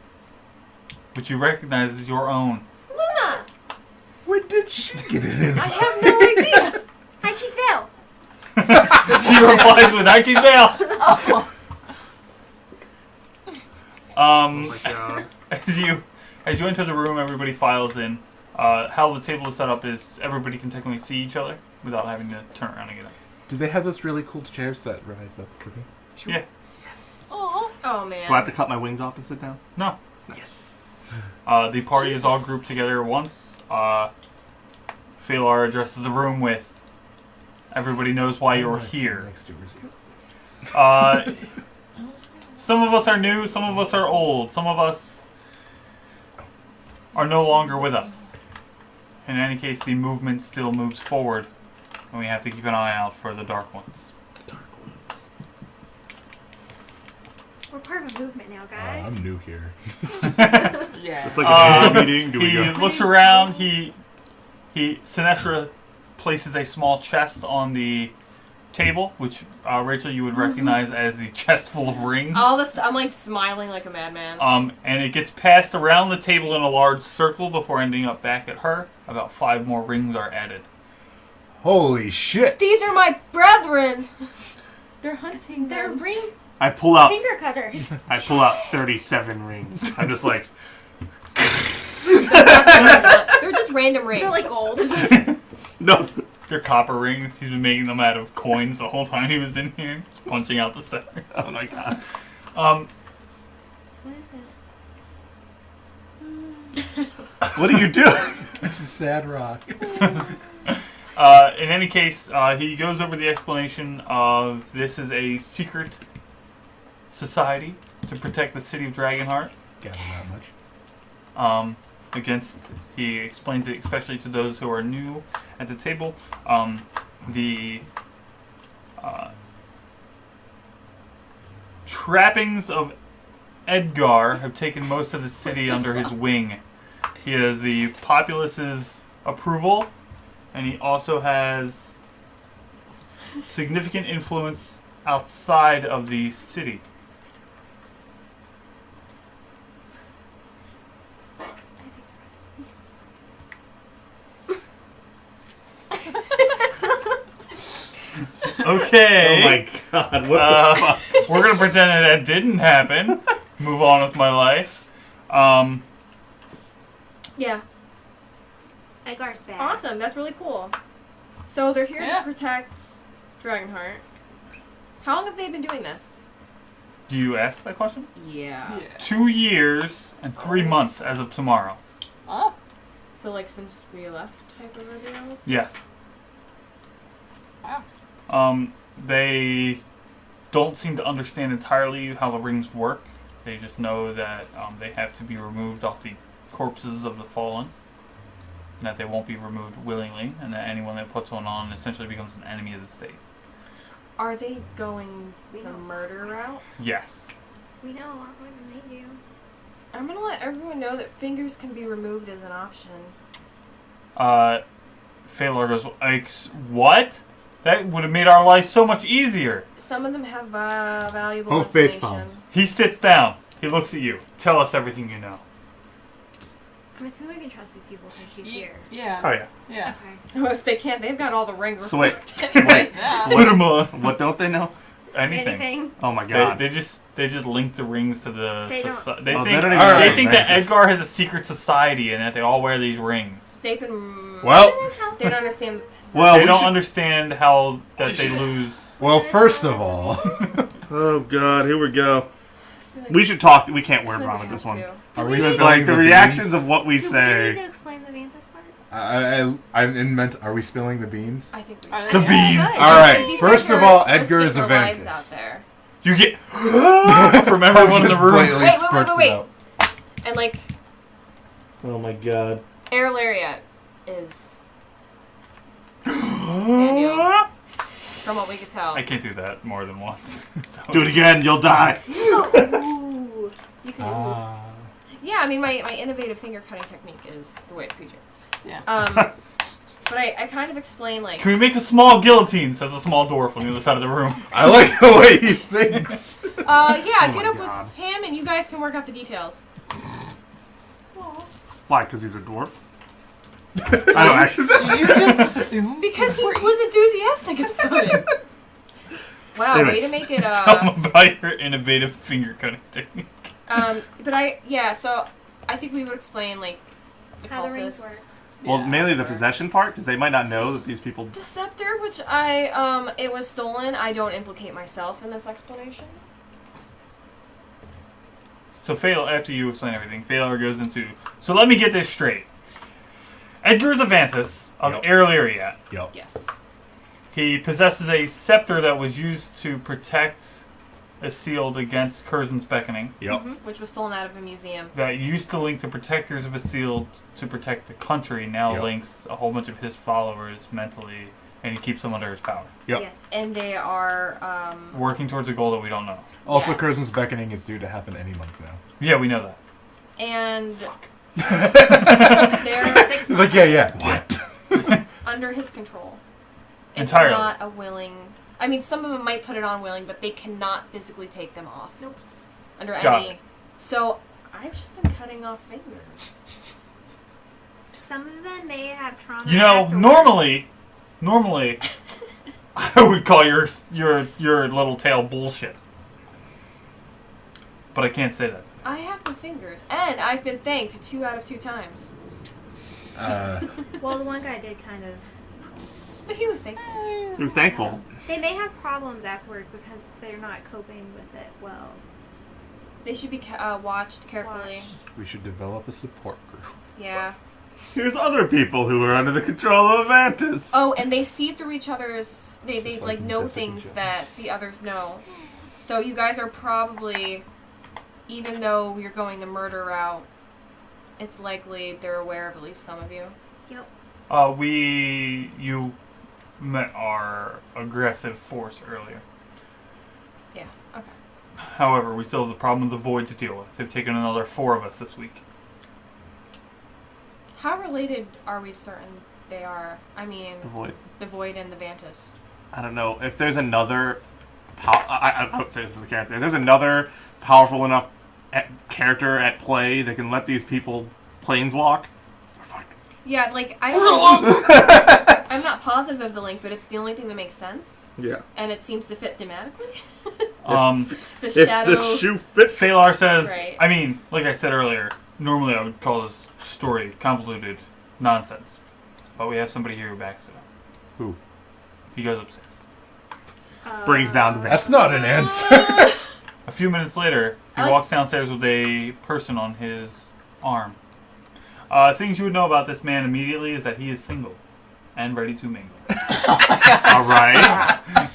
which you recognize as your own. Luna! When did she get it in? I have no idea. Hi, Cheese Veil. She replies with Archie's Veil! Oh my god. As you enter the room, everybody files in. How the table is set up is everybody can technically see each other without having to turn around and get up. Do they have those really cool chairs that rise up for me? Yeah. Oh, man. Do I have to cut my wings off and sit down? No. Yes. The party is all Jesus. grouped together at once. Phalar addresses the room with, everybody knows why you're here. Next to Brazil. Some of us are new, some of us are old, some of us are no longer with us. In any case, the movement still moves forward, and we have to keep an eye out for the Dark Ones. We're part of a movement now, guys. I'm new here. Yeah. Just like an AA meeting, do we He go? looks around, Sineshra places a small chest on the table, which Rachel, you would recognize as the chest full of rings. All this, I'm like smiling like a madman. And it gets passed around the table in a large circle before ending up back at her. About 5 more rings are added. Holy shit! These are my brethren. They're hunting They're them. ring I pull out finger cutters. I pull out 37 rings. I'm just like, They're just random rings. They're like gold. no. They're copper rings. He's been making them out of coins the whole time he was in here. Just punching out the centers. Oh my god. What is it? What are you doing? It's a sad rock. In any case, he goes over the explanation of this is a secret society to protect the city of Dragonheart. Gather that much. He explains it especially to those who are new at the table. the trappings of Edgar have taken most of the city under his wing. He has the populace's approval, and he also has significant influence outside of the city. Okay. Oh my god, what the fuck? We're gonna pretend that didn't happen. Move on with my life. Yeah. Edgar's bad. Awesome. That's really cool. So they're here Yeah. to protect Dragonheart. How long have they been doing this? Do you ask that question? Yeah. 2 years and 3 months as of tomorrow. Oh. So like since we left type of a deal? Yes. Wow. They don't seem to understand entirely how the rings work. They just know that they have to be removed off the corpses of the fallen. And that they won't be removed willingly. And that anyone that puts one on essentially becomes an enemy of the state. Are they going We the know. murder route? Yes. We know a lot more than they do. I'm gonna let everyone know that fingers can be removed as an option. Phalar goes, what? That would have made our life so much easier. Some of them have valuable Oh, face information. palms. He sits down. He looks at you. Tell us everything you know. I'm assuming we can trust these people since she's Ye- here. Yeah. Oh, yeah. Yeah. Okay. If they can't, they've got all the rings. So wait, anyway. Yeah. Put him on. what don't they know? Anything. Anything? Oh my god. They just link the rings to the They don't- society. They Oh, think, they don't even know they think that Vantus. Edgar has a secret society and that they all wear these rings. They've been. Well, They don't understand. Well, they we don't should- understand how that they lose. well. First of all, Oh god, here we go. I feel like- We should talk. We can't I word feel like vomit we this have one. to. are we Because spilling like the the reactions beans? of what we Do we need say. to explain the Vantus part? I'm in meant. Are we spilling the beans? I think we Are should. they- The beans. Yeah, All right. These First guys of are all, Edgar risking is a their lives Vantus. out there. You get from everyone in the room. Blatantly Wait, spurts it wait. out. And like, Oh my god. Air Lariat is. Daniel, from what we could tell. I can't do that more than once. So. Do it again, you'll die. Ooh. You can. Ah. Yeah, I mean, my innovative finger cutting technique is the way to feature. Yeah. But I kind of explain like. Can we make a small guillotine? Says a small dwarf on the other side of the room. I like the way he thinks. Yeah, Oh get my up God. with him and you guys can work out the details. Why? Because he's a dwarf? I don't actually. Did you just assume? Because he was enthusiastic about it. Wow, way Anyways. to make it Tell him about your innovative finger cutting technique. but so I think we would explain like the How the rings cultists. work. Well, Yeah, mainly the whatever. possession part, because they might not know that these people. The scepter, which it was stolen. I don't implicate myself in this explanation. So Phalar, after you explain everything, Phalar goes into. So let me get this straight. Edgar is a Vantus of Yep. Air. Yep. Yes. He possesses a scepter that was used to protect a sealed against Curzon's beckoning. Yep. Which was stolen out of a museum. That used to link the protectors of a sealed to protect the country. Now Yep. links a whole bunch of his followers mentally, and he keeps them under his power, Yep. Yes. And they are working towards a goal that we don't know. Also, Yes. Curzon's beckoning is due to happen any month now. Yeah, we know that. and It's they're like 6 months. Like, yeah. What? under his control. It's Entirely. not a willing. I mean, some of them might put it on willing, but they cannot physically take them off. Nope. Under Got any. it. So I've just been cutting off fingers. Some of them may have trauma. You know, afterwards. normally, I would call your little tail bullshit, but I can't say that. I have the fingers, and I've been thanked 2 out of 2 times. Well, the one guy did kind of. But he was thankful. He was thankful. They may have problems afterward because they're not coping with it well. They should be watched carefully. Watched. We should develop a support group. Yeah. Here's other people who are under the control of Vantus. Oh, and they see through each other's. They Just like like in know Jessica things Jones. that the others know. So you guys are probably, even though you're going the murder route, it's likely they're aware of at least some of you. Yep. met our aggressive force earlier. Yeah. Okay. However, we still have the problem of the void to deal with. They've taken another 4 of us this week. How related are we certain they are? I mean, The void. the Void and the Vantus. I don't know if there's another. I would say this is the character. If there's another powerful enough character at play that can let these people planeswalk, we're fine. Yeah, like I'm not positive of the link, but it's the only thing that makes sense, Yeah. and it seems to fit thematically. The If shadow. the shoe fits. Phalar says, Right. I mean, like I said earlier, normally I would call this story convoluted nonsense. But we have somebody here who backs it up. Who? He goes upstairs. Brings down the That's not an answer. A few minutes later, he I like- walks downstairs with a person on his arm. Things you would know about this man immediately is that he is single and ready to mingle. All right.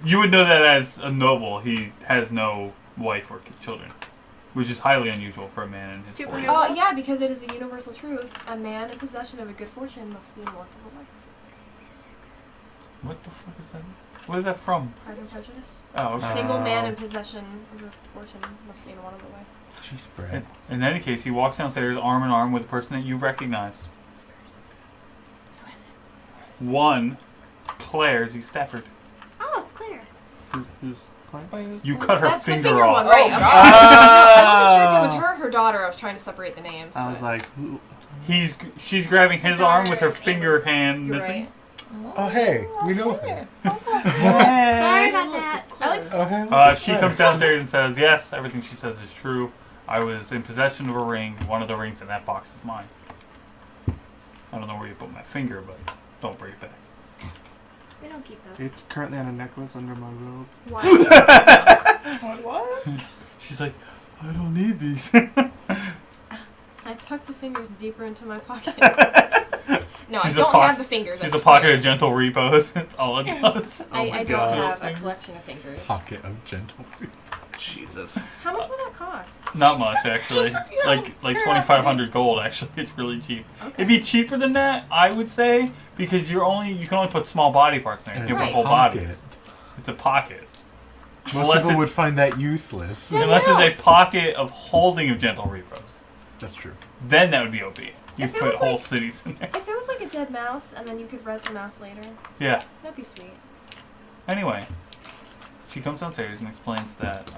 You would know that as a noble. He has no wife or children, which is highly unusual for a man in his Super 40s. noble. Yeah, because it is a universal truth. A man in possession of a good fortune must be in want of a wife. What the fuck is that? What is that from? Pride and Prejudice. Oh, okay. Single man in possession of a fortune must be in want of a wife. Jeez, Brad. In any case, he walks downstairs arm in arm with a person that you recognize. Who is it? One, Claire Z. Stafford. Oh, it's Claire. Who's Claire? You cut her That's finger the finger off. one, right? Oh, Okay. God. I wasn't sure if it was her, her daughter. I was trying to separate the names. I was but like, who? She's grabbing his arm with her finger hand you're missing. right. Oh, hey, we know her. Sorry about that. I like. Oh, hey. She comes downstairs and says, yes, everything she says is true. I was in possession of a ring. One of the rings in that box is mine. I don't know where you put my finger, but don't break it back. We don't keep those. It's currently on a necklace under my robe. What? What? She's like, I don't need these. I tuck the fingers deeper into my pocket. No, She's I a don't poc- have the fingers. She's I a pocket swear. of gentle repos. That's all it does. I my don't God. have a Fingers. collection of fingers. Pocket of gentle. Jesus. How much would that cost? Not much, actually. Just, you know, like curiosity. 2,500 gold. Actually, it's really cheap. Okay. It'd be cheaper than that, I would say, because you can only put small body parts in there. And Different it's whole a bodies. pocket. It's a pocket. Most Unless people would it's- find that useless. Yeah. Unless else? it's a pocket of holding of gentle repos, That's true. then that would be OP. You If it put was whole like- cities in there. If it was like a dead mouse and then you could res the mouse later, Yeah. that'd be sweet. Anyway, she comes downstairs and explains that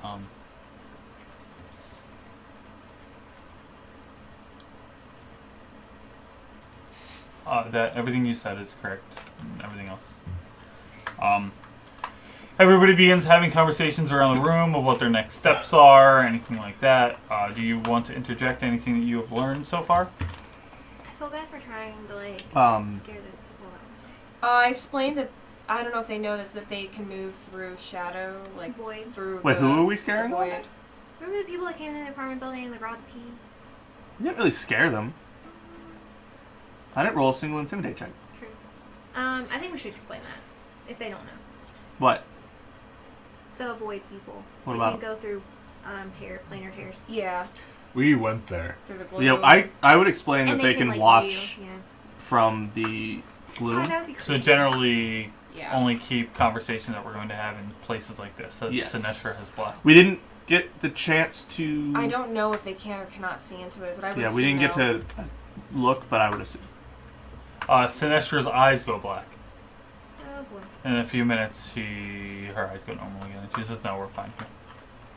that everything you said is correct and everything else. Everybody begins having conversations around the room of what their next steps are, anything like that. Do you want to interject anything that you have learned so far? I feel bad for trying to like scare those people out. I explained that I don't know if they know this, that they can move through shadow, like Void. through. Wait, the, who are we the scaring? void. Remember the people that came into the apartment building and the garage pee? You didn't really scare them. I didn't roll a single intimidate check. True. I think we should explain that if they don't know. What? The void people. What They about? can go through planar tears. Yeah, We went there. through the blue. Yeah, I would explain And that they can like, watch view, yeah. from the Oh, gloom. that would be So cool. generally, Yeah. only keep conversations that we're going to have in places like this that Yes. Sinestro has blessed. We didn't get the chance to. I don't know if they can or cannot see into it, but I would. Yeah, we didn't get to look, but I would assume. Sinestra's eyes go black. Oh boy. In a few minutes, her eyes go normal again. She says, "No, we're fine here.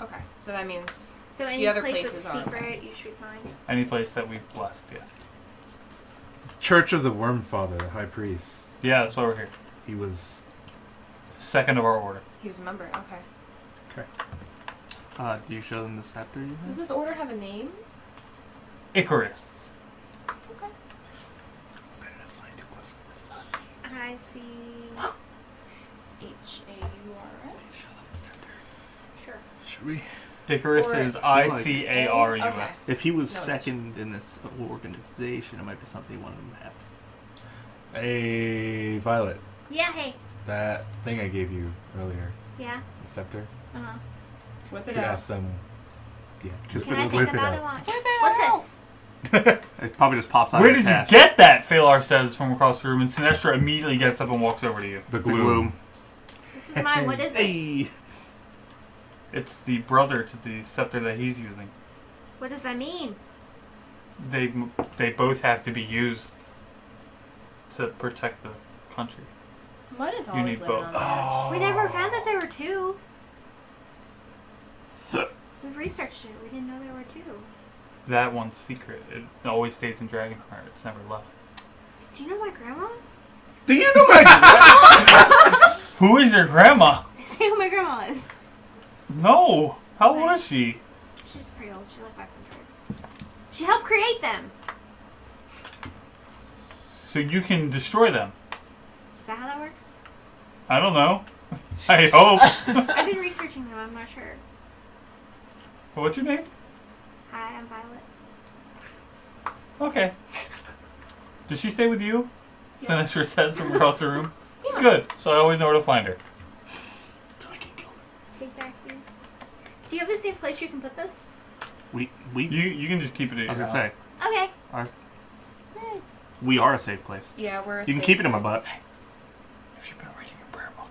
Okay, so that means So any other place places that's are secret, you should be fine. Any place that we've blessed, yes. Church of the Wormfather, the High Priest. Yeah, that's why we're here. He was. Second of our order. he was a member. Okay. Do you show them the scepter you Does have? this order have a name? Icarus. Okay. I see. H-A-U-R-S. Sure. Should we? Icarus Or- is I-C-A-R-U-S. Okay. If he was No, second in this organization, it might be something he wanted him to have. Hey, Violet. Yeah. Hey. That thing I gave you earlier, Yeah. the scepter. Uh huh. Whip Should it out. ask them. Yeah. Just Can I whip think it about out. it? What's this? It probably just pops out Where of did the you cache. get that? Phalar says from across the room, and Sinestra immediately gets up and walks over to you. The The gloom. gloom. This is mine. What is it? Hey. It's the brother to the scepter that he's using. What does that mean? They both have to be used to protect the country. Mud is You always need living both. on the edge. We never found that there were two. We've researched it. We didn't know there were two. That one's secret. It always stays in Dragonheart. It's never left. Do you know my grandma? Do you know my Who is your grandma? I say who my grandma is. No. How old is she? She's pretty old. She's like 500. She helped create them. So you can destroy them. Is that how that works? I don't know. I hope. I've been researching them. I'm not sure. What's your name? Hi, I'm Violet. Okay. Does she stay with you? Yes. Sinestra says from across the room. Yeah. Good. So I always know where to find her. So I can kill her. Take backsies. Do you have a safe place you can put this? We You can just keep it at I your was gonna house. say Okay. ours, we are a safe place. Yeah, we're. You can keep it in my butt. Have you been reading your prayer book?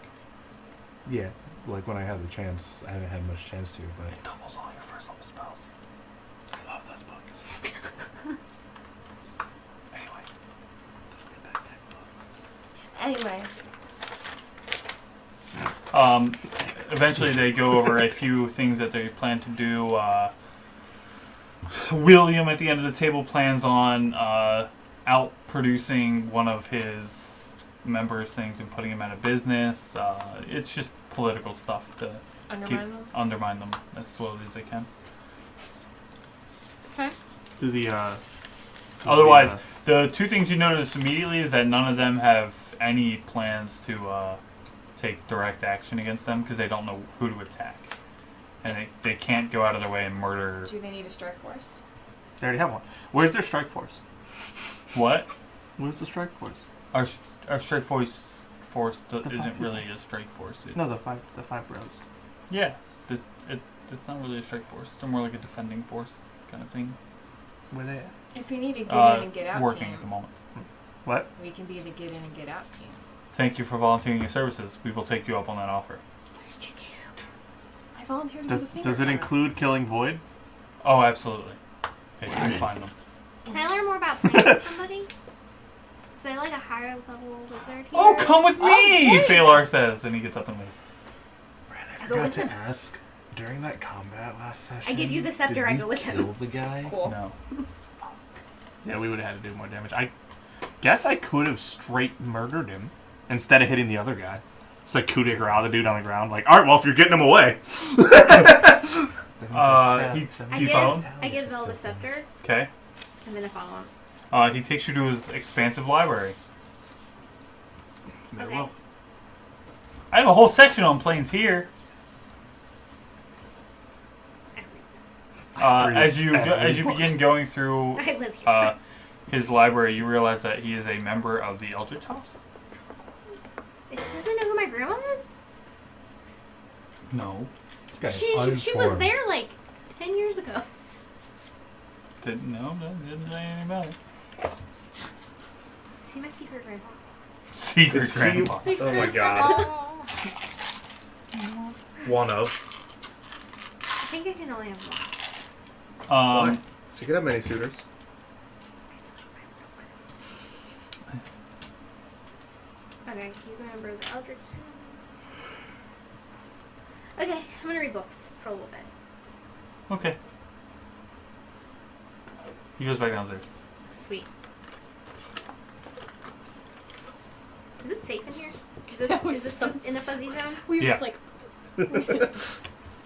Yeah, like when I had the chance. I haven't had much chance to, but It doubles all your first level spells. I love those books. Anyway. Anyway, Eventually they go over a few things that they plan to do. William at the end of the table plans on out producing one of his members' things and putting him out of business. It's just political stuff to undermine them as slowly as they can. Okay. Do the Otherwise, the two things you notice immediately is that none of them have any plans to take direct action against them because they don't know who to attack. And they can't go out of their way and murder... Do they need a strike force? they already have one. Where's their strike force? What? Where's the strike force? Our strike force five isn't people. really a strike force. No, the five bros. Yeah. It's not really a strike force. It's more like a defending force kind of thing. Where they at? If you need to get in and get out working team, at the moment. What? we can be the get in and get out team. Thank you for volunteering your services. We will take you up on that offer. What did you do? I volunteered to do the finger Does it power. include killing Void? Oh, absolutely. If you can Yes. find them. Can I learn more about plants with somebody? Is there like a higher level wizard here? Oh, come with me! Oh, great. Phalar says, and he gets up and leaves. Brad, I I go forgot with to him. ask during that combat last session. I give you the scepter, did I we go with him. kill the guy? Cool. No. Yeah, we would have had to do more damage. I guess I could have straight murdered him instead of hitting the other guy. It's like coup de grace the dude on the ground. Like, all right, well, if you're getting him away. Do you follow him? I give Vel the scepter, Okay. and then I follow him. He takes you to his expansive library. Okay. Well, I have a whole section on planes here. As you begin going through I live here. his library, you realize that he is a member of the Eldritch House. It doesn't know who my grandma is? No. This guy's She was uninformed. there like 10 years ago. Didn't say anything about it. Is he my secret grandpa? Secret Is he- grandpa. Oh my god. One of. I think I can only have one. Why? She could have many suitors. Okay, he's a member of the Eldritch family. Okay, I'm gonna read books for a little bit. Okay. He goes back downstairs. Sweet. Is it safe in here? That was Is this so- in a fuzzy zone? We were Yeah. just like,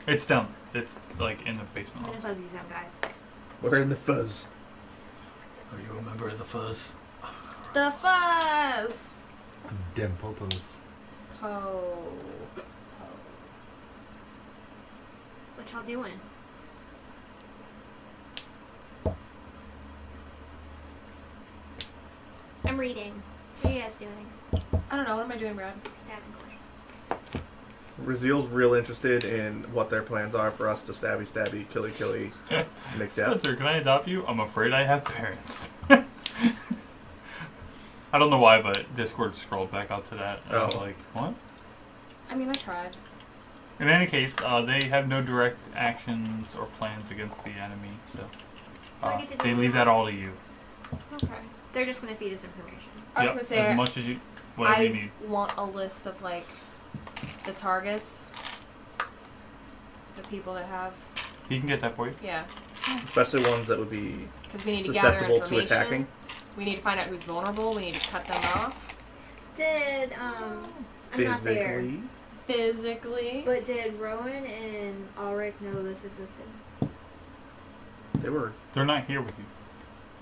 It's down. It's like in the I'm basement. in a fuzzy zone, guys. We're in the fuzz. Are you a member of the Fuzz? the fuzz! Dem popos. Oh. What y'all doing? I'm reading. What are you guys doing? I don't know. What am I doing, Brad? Stabbing clay. Raziel's real interested in what their plans are for us to stabby, killy, mix out. Spencer, can I adopt you? I'm afraid I have parents. I don't know why, but Discord scrolled back out to that. And I was Oh. like, what? I mean, I tried. In any case, they have no direct actions or plans against the enemy, so So I get to they do leave that all to you. Okay. They're just gonna feed us information. I was Yep, gonna say, as much as you, whatever you I need. want a list of like the targets, the people that have. He can get that for you. Yeah, Especially ones that would be because we need to gather susceptible to information. attacking. We need to find out who's vulnerable. We need to cut them off Did I'm not there. physically. But did Rowan and Ulrich know this existed? They were. They're not here with you.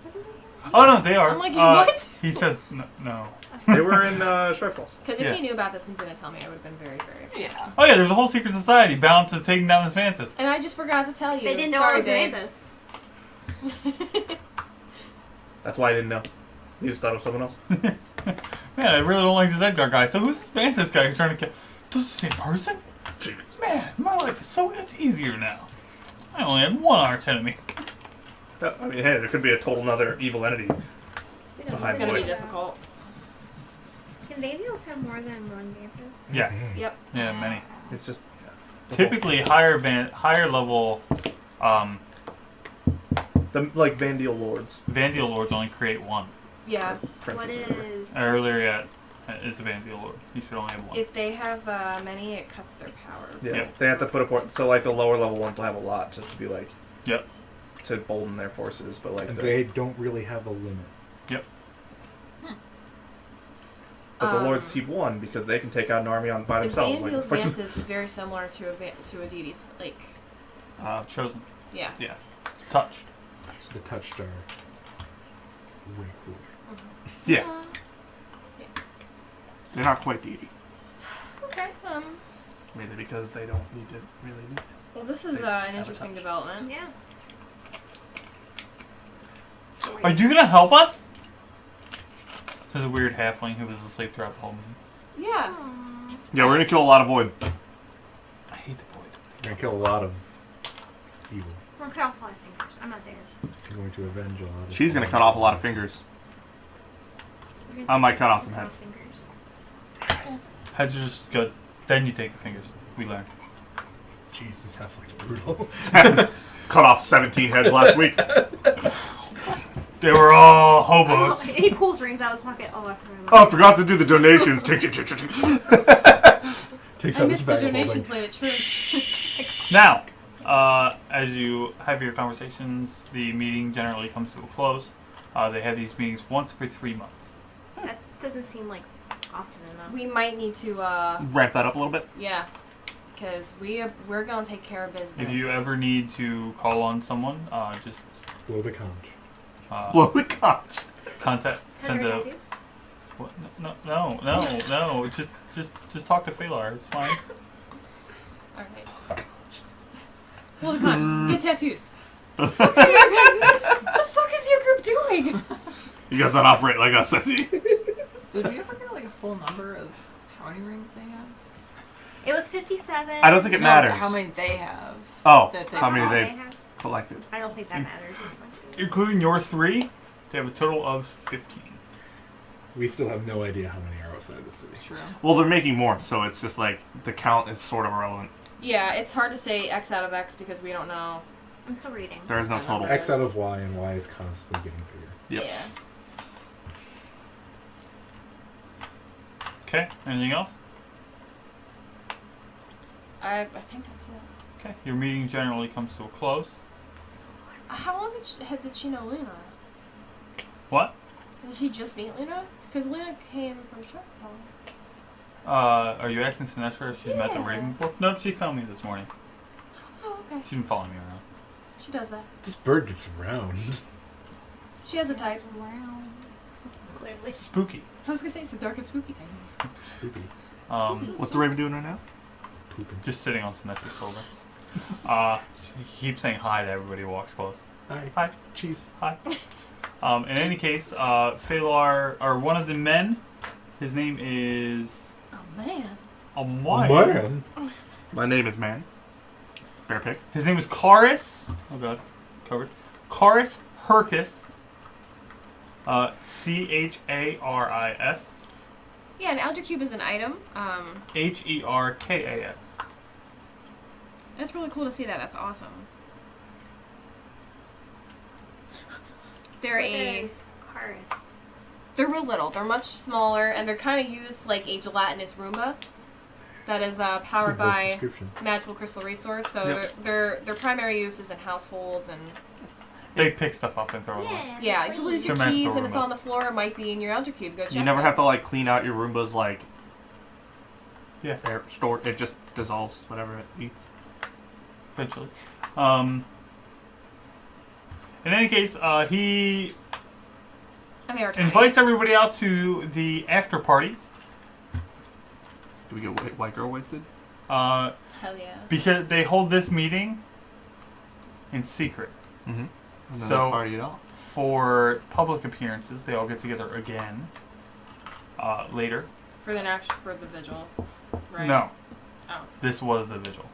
What did they Oh no, they are. I'm like, what? He says no. They were in Shortfalls. Because if Yeah. he knew about this and didn't tell me, I would have been very, very upset. Yeah. Oh yeah, there's a whole secret society bound to taking down this Vantus. And I just forgot to tell you. They didn't know Sorry, I was babe. Vantus. That's why I didn't know. You just thought of someone else. Man, I really don't like this Edgar guy. So who's this Vantus guy you're trying to kill? Does the same person? Jeez. Man, my life is so much easier now. I only have one arch enemy. I mean, hey, there could be a total another evil entity. Who knows? This Hi, is going to boy. be difficult. Can Vandials have more than one Vantus? Yes. Yep. Yeah, many. It's just Typically higher level the like Vandial lords. Vandial lords only create one. Yeah. What Princesses. or whatever. is? Earlier yet is a Vandial lord. You should only have one. If they have many, it cuts their power. Yeah, Yep. they have to put a point. So like the lower level ones will have a lot just to be like. Yep. To bolden their forces, but like And the, they don't really have a limit. but the lords keep one because they can take out an army by The themselves. Vandial's Like, Vantus is very similar to a deity's, like, Chosen. yeah. Touched. The touched are way cooler. Yeah. They're not quite deity. Okay. mainly because they don't need to really need it. Well, this is They just an have a interesting touch. development. Yeah. Are you gonna help us? There's a weird halfling who was asleep throughout the whole meeting. Yeah. Aww. Yeah, we're gonna kill a lot of void. I hate the void. You're going to kill a lot of evil. We're cut off 5 fingers. I'm not there. You're going to avenge a lot of She's gonna cut off a lot of fingers. We're gonna I might take cut off some some heads. fingers. Heads are just good. Then you take the fingers. We learned. Jesus, halfling's brutal. Cut off 17 heads last week. They were all Oh, hobos. and he pulls rings out of his pocket. Oh, I forgot. Oh, I forgot to do the donations. Tick, tick, tick, tick, tick. Takes I out his missed the bag of donation holding. plate at church. Now, as you have your conversations, the meeting generally comes to a close. They have these meetings once every 3 months. That doesn't seem like often enough. We might need to, Ramp that up a little bit. yeah, because we're gonna take care of business. If you ever need to call on someone, just Blow the conch. Blow the conch. contact, send Hundred a. tattoos? What? No. Just talk to Phalar. It's fine. Okay. Well, the get tattoos. What the fuck is your group doing? You guys don't operate like us, Ceci. Did you ever get like a full number of how many rings they have? It was 57. I don't think it No, matters. How many they have? Oh, that they how many All they've they have? collected. I don't think that matters as much. Including your 3, they have a total of 15. We still have no idea how many are outside the city. True. Well, they're making more, so it's just like the count is sort of irrelevant. Yeah, it's hard to say X out of X because we don't know. I'm still reading. There is no total. X out of Y, and Y is constantly getting bigger. Yep. Yeah. Okay. Anything else? I think that's it. Okay. Your meeting generally comes to a close. How long did she know Luna? What? Did she just meet Luna? Because Luna came from Shortfall. Are you asking Sinestra if she's met the Yeah. Raven before? No, she found me this morning. Oh, okay. She's been following me around. She does that. This bird gets around. She has a type. Clearly. Spooky. I was gonna say it's the dark and spooky type. Spooky. What's the Raven doing right now? Pooping. Just sitting on Sinestra's shoulder. He keeps saying hi to everybody who walks close. Hi. Hi. Cheese. Hi. In any case, Phalar, or one of the men, his name is Oh man. A Man. My name is Man. Bear pick. His name is Carus. Oh god, covered. Carus Hercus. Charis. Yeah, an Elder Cube is an item. Herkas. It's really cool to see that. That's awesome. They're Icarus. They're real little. They're much smaller, and they're kind of used like a gelatinous Roomba that is powered by magical crystal resource. So Yep. their primary use is in households and They pick stuff up and throw it away. yeah. You lose your They're keys magical and it's on Roombas. the floor. It might be in your Elder Cube. Go check. You never it. have to like clean out your Roombas like Yeah, they're stored. It just dissolves whatever it eats. eventually. In any case, he And they are tiny. invites everybody out to the after party. Do we get white girl wasted? Hell yeah. Because they hold this meeting in secret. Mm-hmm. And So- party it all. For public appearances, they all get together again later. For the vigil. Right. No, Oh. this was the vigil.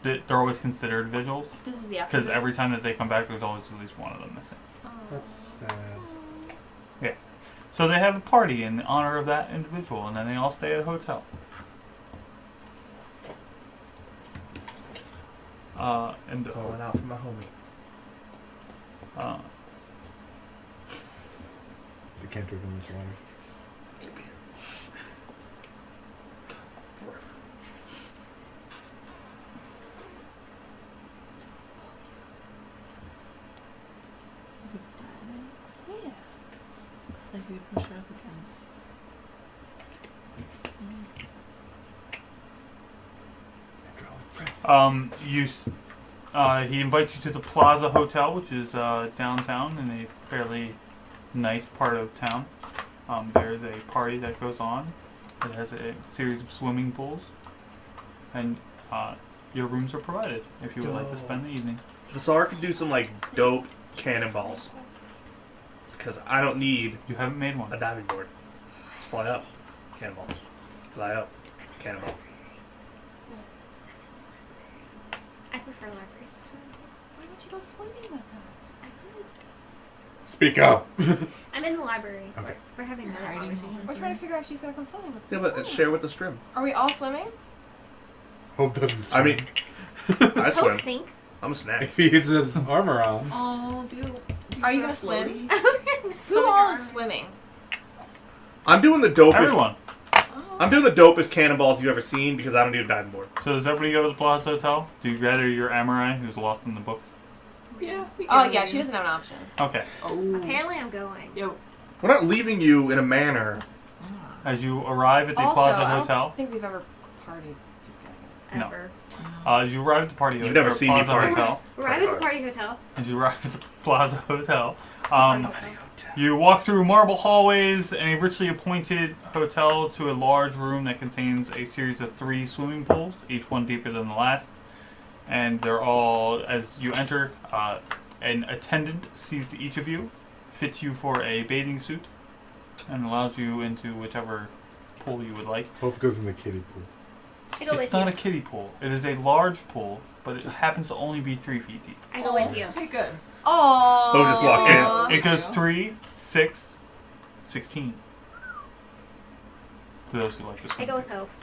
They're always considered vigils This is the after. because vigil? every time that they come back, there's always at least one of them missing. Oh. That's sad. So they have a party in honor of that individual, and then they all stay at a hotel. And Calling out for my homie. Decanter of this water. Yeah. Like we push her up against. Hydraulic press. He invites you to the Plaza Hotel, which is downtown in a fairly nice part of town. There's a party that goes on. It has a series of swimming pools, and your rooms are provided if you would like to spend the evening. The Tsar could do some like dope cannonballs. Because I don't need You haven't made a one. diving board. Just fly up. Cannonball. Fly up. Cannonball. I prefer libraries to swimming pools. Why don't you go swimming with us? I could. Speak up. I'm in the library. Okay. We're having another Hiding conversation. We're trying to figure out if she's gonna come swimming with Yeah, us. but share with the stream. Are we all swimming? Hope doesn't swim. I mean, I Hope swim. sink. I'm a snack. if he has his armor on. Oh, Are you gonna swim? Who Who all is swimming? I'm doing the dopest. Everyone. Oh. I'm doing the dopest cannonballs you've ever seen because I don't need a diving board. So does everybody go to the Plaza Hotel? Do you gather your Amorai, who's lost in the books? Yeah. Oh yeah, she doesn't have an option. Okay. Oh. Apparently, I'm going. Yo. We're not leaving you in a manner. As you arrive at the Also, Plaza I don't Hotel, think we've ever partied together. No. Ever. as you arrive at the party, You've never or seen me Plaza party. Hotel, Arrive at the party hotel. as you arrive at the Plaza Hotel, Party hotel. you walk through marble hallways and a richly appointed hotel to a large room that contains a series of 3 swimming pools, each one deeper than the last. And they're all, as you enter, an attendant sees to each of you, fits you for a bathing suit, and allows you into whichever pool you would like. Hope goes in the kiddie pool. I go It's with not you. a kiddie pool. It is a large pool, but it happens to only be 3 feet deep. I go with you. Okay, good. Oh. Bo just walks in. It goes 3, 6, 16. For those who like to I swim. go with Hove.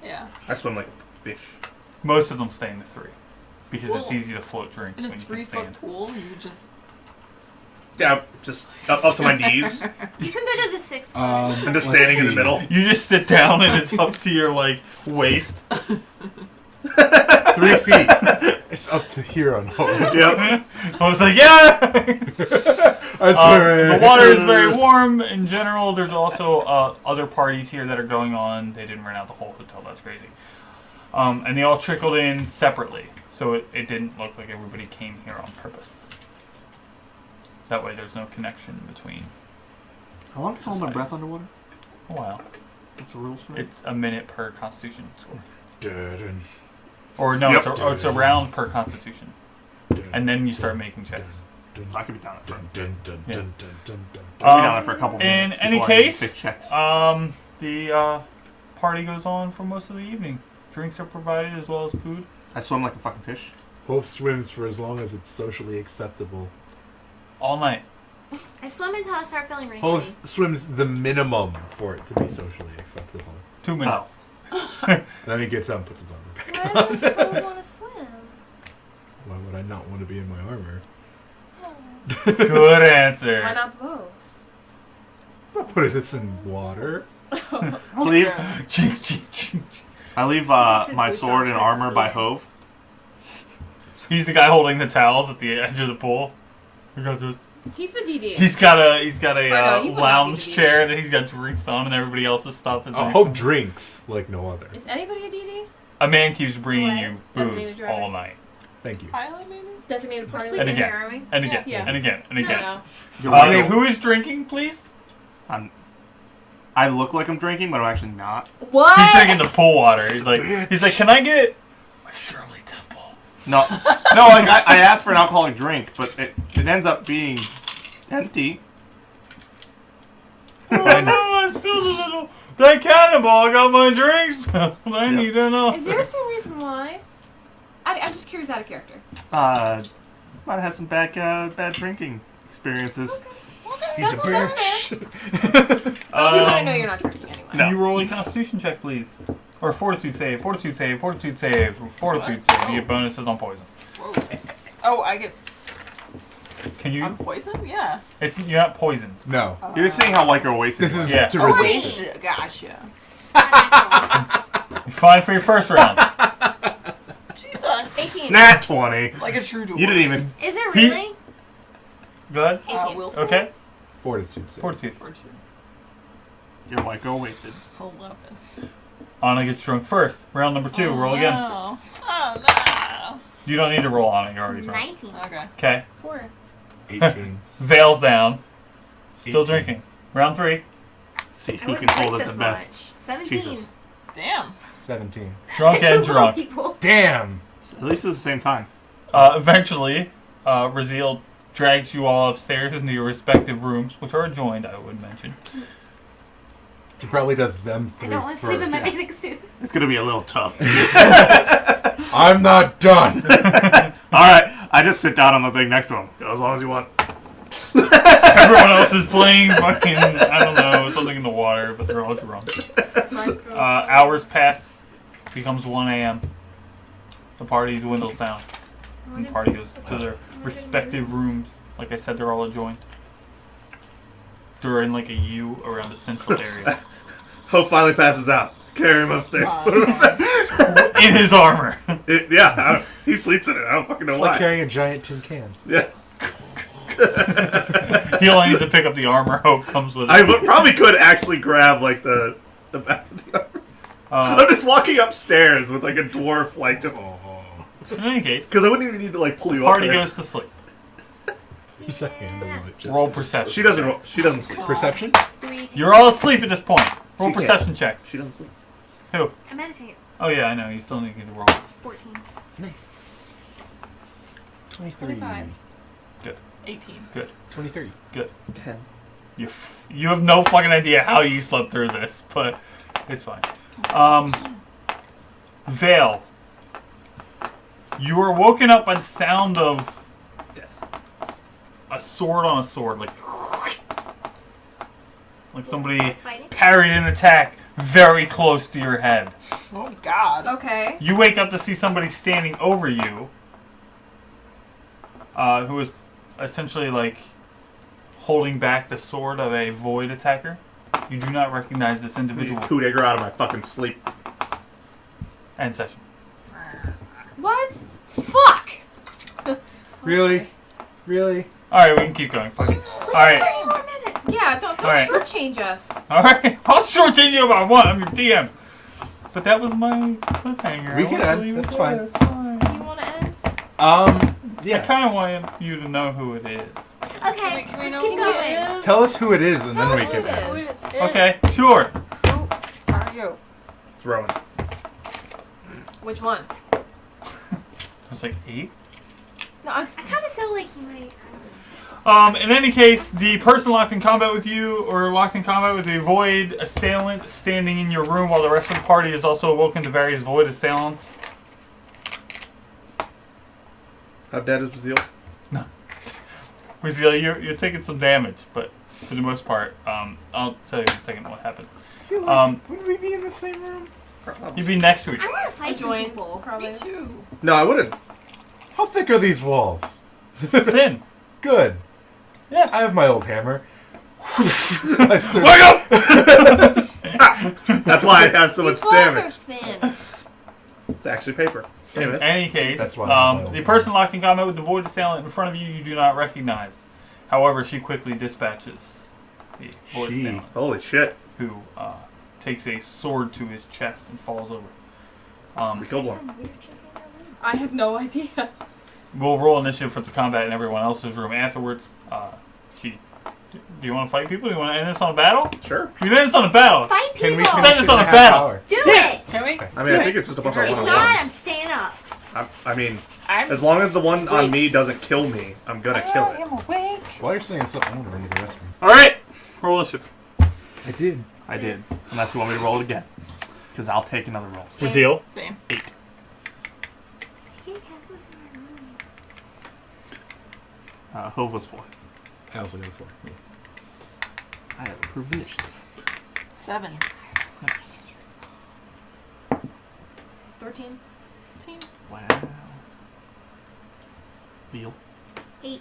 Yeah. I swim like a fish. Most of them stay in the 3. Because it's Well, easy to float drinks In a when you can 3-foot stand. pool, you just. Yeah, just up to my knees. You can go to the 6 foot. I'm just standing in the middle. You just sit down and it's up to your like waist. 3 feet. It's up to here on Hope. Yep. I was like, yeah! I swear. The water is very warm in general. There's also other parties here that are going on. They didn't rent out the whole hotel. That's crazy. And they all trickled in separately. So it didn't look like everybody came here on purpose. That way there's no connection between How long does hold my breath underwater? a while. What's the rules for it? It's a minute per constitution score. Dun, Or no, Yep. it's a round per constitution. dun, And then you start making checks. dun, So I could be down at dun, front. dun, dun, Yeah. dun, dun, dun, dun, I'll be Um, down there for a couple In minutes. any before I do case, big checks. the party goes on for most of the evening. Drinks are provided as well as food. I swim like a fucking fish. Wolf swims for as long as it's socially acceptable. All night. I swim until I start feeling wrinkly. Wolf swims the minimum for it to be socially acceptable. 2 minutes. And then he gets out and puts his armor back Why on. do people want to swim? Why would I not want to be in my armor? Good answer. Why not both? I'm not putting this in water. I leave, Jinx, jinx, jinx. I leave Takes his my boots sword off and for armor by sleep. Hove. He's the guy holding the towels at the edge of the pool. We got this. He's the DD. He's got a I know, you would not lounge be the chair that he's got drinks on, and everybody else's stuff is. I next hope to him. drinks like no other. Is anybody a DD? A man keeps bringing What? you Designated booze driver. all night, Thank you. Pilot, maybe? Designated We're party. sleeping And here, again. are we? and again, Yeah. and again, and I again. know. You're welcome. Who is drinking, please? I look like I'm drinking, but I'm actually not. What? He's drinking the pool water. He's like, can I get a Shirley Temple? No, no. Like I asked for an alcoholic drink, but it ends up being empty. Oh no, I spilled a little. That cannonball got my drinks. I need to know. Is there some reason why? I'm just curious out of character. Might have had some bad drinking experiences. That's fair. But we want to know you're not drinking anyway. Can you roll a Constitution check, please? Or Fortitude save, Fortitude save, Fortitude save, Fortitude save. You get bonuses on poison. Whoa. Oh, I get. Can you? I'm poisoned? Yeah. You're not poisoned. No. You're just seeing how like you're wasted. This is Yeah. to Oh, resist. wasted. Gotcha. You're fine for your first round. Jesus. 18. Nat 20. Like a true dwarf. You didn't even. Is it He- really? Go ahead. 18. Wilson? Okay. Fortitude save. Fortitude. You're white girl wasted. 11. Anna gets drunk first. Round number 2. Roll again. No. Oh, You don't need to roll Anna. You're already drunk. 19. no. Okay. Okay. 4. 18. Veils down. Still 18. drinking. Round 3. See I who wouldn't can hold like it this the best. much. 17. Jesus. Damn. 17. Drunk and drunk. People. Damn! At least it's the same time. Eventually, Raziel drags you all upstairs into your respective rooms, which are adjoined, I would mention. He probably does them I three don't want to sleep in my first. bathing suit. It's gonna be a little tough. I'm not done! Alright, I just sit down on the thing next to him. Go as long as you want. Everyone else is playing fucking, I don't know, something in the water, but they're all drunk. Hours pass. Becomes 1 a.m. The party dwindles down. And the party goes to their respective rooms. Like I said, they're all adjoined. They're in like a U around the central area. Hope finally passes out. Carry him upstairs. In his armor. He sleeps in it. I don't fucking know It's why. like carrying a giant tin can. Yeah. He only needs to pick up the armor. Hope comes with it. Probably could actually grab like the back of the armor. I'm just walking upstairs with like a dwarf, like just In any case, because I wouldn't even need to like pull you party up there. goes to sleep. He's a handle of it. Just Roll perception. She doesn't. She doesn't sleep. Perception? 3. You're all asleep at this point. Roll She can't. perception checks. She doesn't sleep. Who? I meditate. Oh yeah, I know. You still need to roll. 14. Nice. 23. 25. 18. 23. 10. You have no fucking idea how you slept through this, but it's fine. Vale. You are woken up by the sound of a sword on a sword, like somebody Fighting? parried an attack very close to your head. Oh, God. Okay. You wake up to see somebody standing over you, who is essentially like holding back the sword of a void attacker. You do not recognize this individual. Coup de grace out of my fucking sleep. End session. What? Fuck! Really? Really? Alright, we can keep going. Fuck it. Alright. 30 more minutes. Yeah, don't Alright. shortchange us. Alright. I'll shortchange you if I want. I'm your DM. But that was my cliffhanger. We I can want to end. leave it That's there. fine. That's fine. You want to end? I Yeah. kind of wanted you to know who it is. Okay, Can we let's know keep who going. it is? Tell us who it is and Tell then we us who can it end. is. Okay, sure. Who are you? It's Rowan. Which one? It's like 8. No, I'm I kind of feel like he might. In any case, the person locked in combat with you or locked in combat with a void assailant standing in your room while the rest of the party is also awoken to various void assailants. How dead is Bazil? Brazil, you're taking some damage, but for the most part, I'll tell you in a second what happens. I feel like, would we be in the same room? You'd be next to each I other. want to fight some people. Probably. Me too. No, I wouldn't. How thick are these walls? Thin. Good. Yeah. I have my old hammer. Wake up! That's why I have so much These walls are damage. thin. It's actually paper. In Anyways. any case, That's why I have my the old person locked in combat with the void assailant in front of you, you do not recognize. However, she quickly dispatches the void assailant, Holy shit. who takes a sword to his chest and falls over. We killed There's one. some weird shit in that room. I have no idea. We'll roll initiative for the combat in everyone else's room afterwards. Do you want to fight people? Do you want to end this on a battle? Sure. You end this on a battle. Fight Can we people! Send us on a half battle. hour? Do it! Can we? I mean, I think it's just a bunch of If one not, I'm ones. staying up. I mean, I'm as long as the one on Wait. me doesn't kill me, I'm gonna kill it. awake. While you're saying something, I'm gonna go to the restroom. All right. Roll initiative. I did. I did. Unless you want me to roll it again. Because I'll take another roll. Brazil. Same. 8. I can't cast this in my room. Hove was 4. I also got a 4. Yeah. I have approved initiative. 7. Nice. 13. Wow. Veal. 8.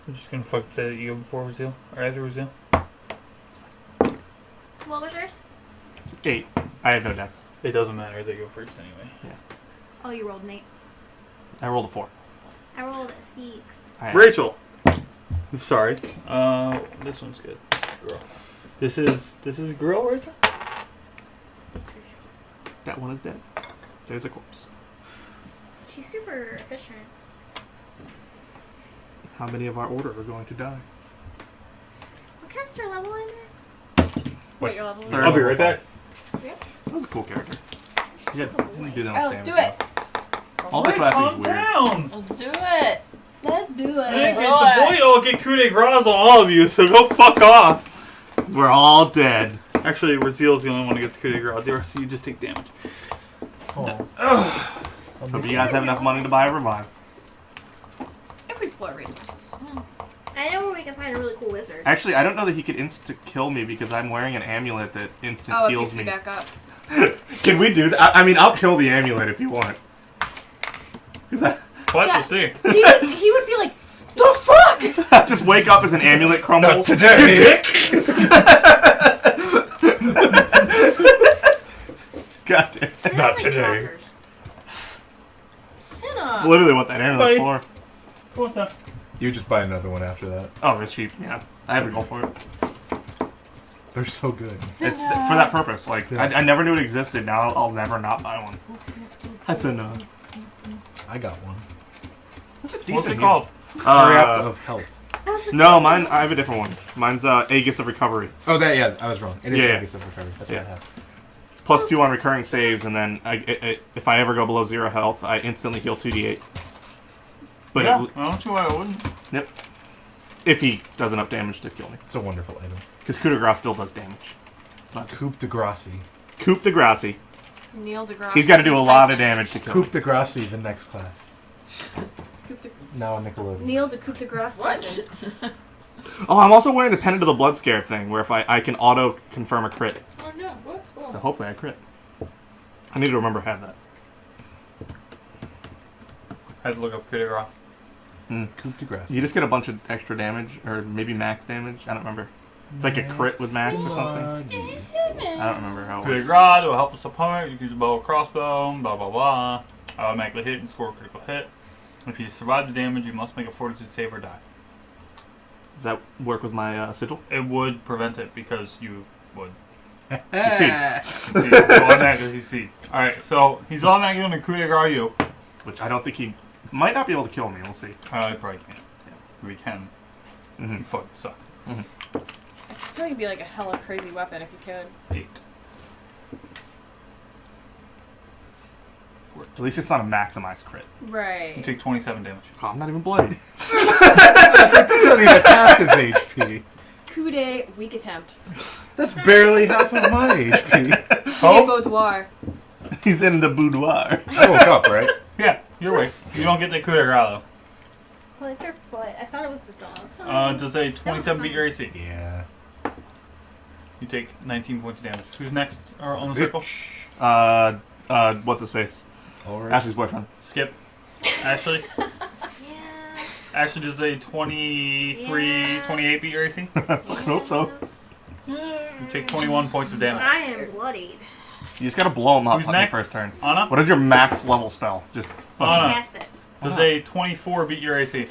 I'm just gonna fucking say that you go before Brazil or after Brazil. What was yours? 8. I have no dex. It doesn't matter. They go first anyway. Oh, you rolled an 8. I rolled a 4. I rolled a 6. I Rachel. I'm sorry. This one's good. Girl. This is girl, Rachel. This for sure. That one is dead. There's a corpse. She's super efficient. How many of our order are going to die? What caster level in there? What your level? Third. I'll be right back. That was a cool character. Yeah, didn't do that Oh, much damage. do it. All the classes calm weird. down. Let's do it. Let's do In any it. case, the void all get coup de grace on all of you, so go fuck off. We're all dead. Actually, Brazil's the only one who gets coup de grace. The rest of you just take damage. Hope you guys have enough money to buy a revive. If we pull our resources. I know where we can find a really cool wizard. Actually, I don't know that he could insta-kill me because I'm wearing an amulet that instant Oh, it heals picks you me. back up. Can we do that? I mean, I'll kill the amulet if you want. 'Cause What? Yeah. We'll see. He would be like, the fuck? I just wake up as an amulet crumbles. Not today. You dick! God damn. Cinna Not likes today. walkers. That's Cinna. literally what that amulet's Buddy. for. What the? You just buy another one after that. Oh, it's cheap. Yeah, I have to go for it. They're so good. It's for that purpose. Like, Yeah. I never knew it existed. Now I'll never not buy one. I said no. I got one. That's a What's decent it called? React of health. That was the No, best mine. one. I have a different one. Mine's Aegis of Recovery. Oh, that yeah, I was wrong. It is Yeah, yeah. Aegis of Recovery. That's Yeah. what I have. It's +2 on recurring saves, and then if I ever go below 0 health, I instantly heal 2d8. But Yeah, I don't see why I wouldn't. if he does enough damage to kill me, It's a wonderful item. because coup de grace still does damage. It's not just Coupe de Gracie. coup de grace. Neil deGrasse. He's got to do a lot of damage to kill me. Coupe de Gracie, the next class. Coupe de, Now on Nickelodeon. Neil de Coupe de Grace. What? Oh, I'm also wearing the Pendant of the Blood Scare thing, where if I can auto confirm a crit. Oh no! What? Oh. So hopefully I crit. I need to remember to have that. I had to look up coup de grace. Coupe de Gracie. You just get a bunch of extra damage, or maybe max damage. I don't remember. It's like a crit with max or something. I don't remember how it Coup de works. grace will help us opponent. You can use a bow or crossbow. Blah blah blah. Automatically hit and score a critical hit. If you survive the damage, you must make a fortitude save or die. Does that work with my sigil? It would prevent it because you would Succeed. succeed. Automatically succeed. Alright, so he's automatically going to coup de grace you. Which I don't think he might not be able to kill me. We'll see. I probably can't. We can. Mm-hmm. You fucking suck. I feel like it'd be like a hella crazy weapon if you could. 8. At least it's not a maximized crit. You Right. take 27 damage. Oh, I'm not even bloody. That's not even half his HP. Coup de weak attempt. That's barely half of my HP. Coup de boudoir. He's in the boudoir. I woke up, right? Yeah, you're right. You don't get the coup de grace though. Well, it's your foot. I thought it was the dog. Does a 27 beat your AC? Yeah. You take 19 points of damage. Who's next on the circle? What's his face? Alright. Ashley's boyfriend. Skip. Ashley. Yeah. Ashley does a 23, Yeah. 28 beat your AC? I hope so. You take 21 points of damage. I am bloodied. You just gotta blow him up Who's on your next? first turn. Anna? What is your max level spell? Just Anna. Cast it. Does a 24 beat your AC?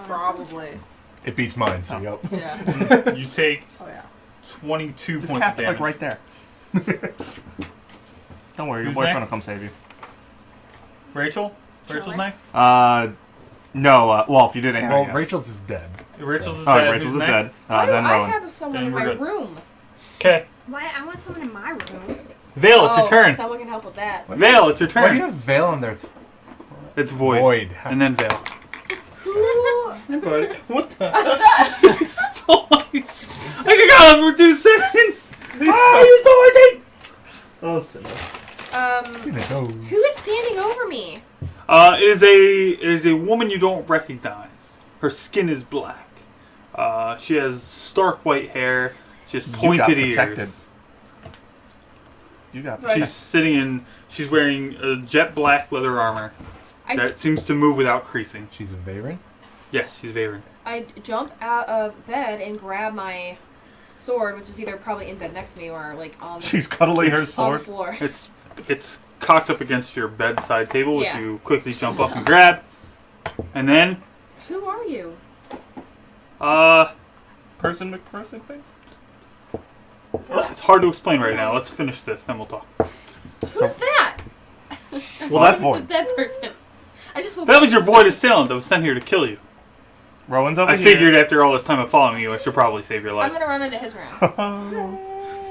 Probably. It beats mine, so yup. Yeah. You take Oh yeah. 22 just points cast of it damage. like right there. Don't worry, your Who's boyfriend next? will come save you. Rachel? Rachel's next? No, well, if you did anything. Well, yes. Rachel's is dead. Rachel's is Oh, dead. Rachel's Who's is next? dead. Why do Then I Rowan. have someone Then in we're my good. room? Okay. Why? I want someone in my room. Vale, it's your turn. Someone can help with that. Vale, it's your Why do you turn. have Veil in there? It's Void. Void. And then Vale. Who? What the? You stole my... I got him for 2 seconds! You stole my thing! Oh, silly. No. Who is standing over me? It is a woman you don't recognize. Her skin is black. She has stark white hair. She has You got pointed protected. ears. You got Right. She's sitting in. She's wearing a jet black leather armor that seems to move without creasing. She's a Varen? Yes, she's Varen. I jump out of bed and grab my sword, which is either probably in bed next to me or like on the, She's cuddling her on the sword. floor. It's cocked up against your bedside table, which Yeah. you quickly jump up and grab, and then Who are you? Person McPerson face? it's hard to explain right now. Let's finish this, then we'll talk. Who's that? Well, that's The Void. dead person. I just woke That up. was your void assailant that was sent here to kill you. Rowan's over I here. figured after all this time of following you, I should probably save your I'm life. gonna run into his room.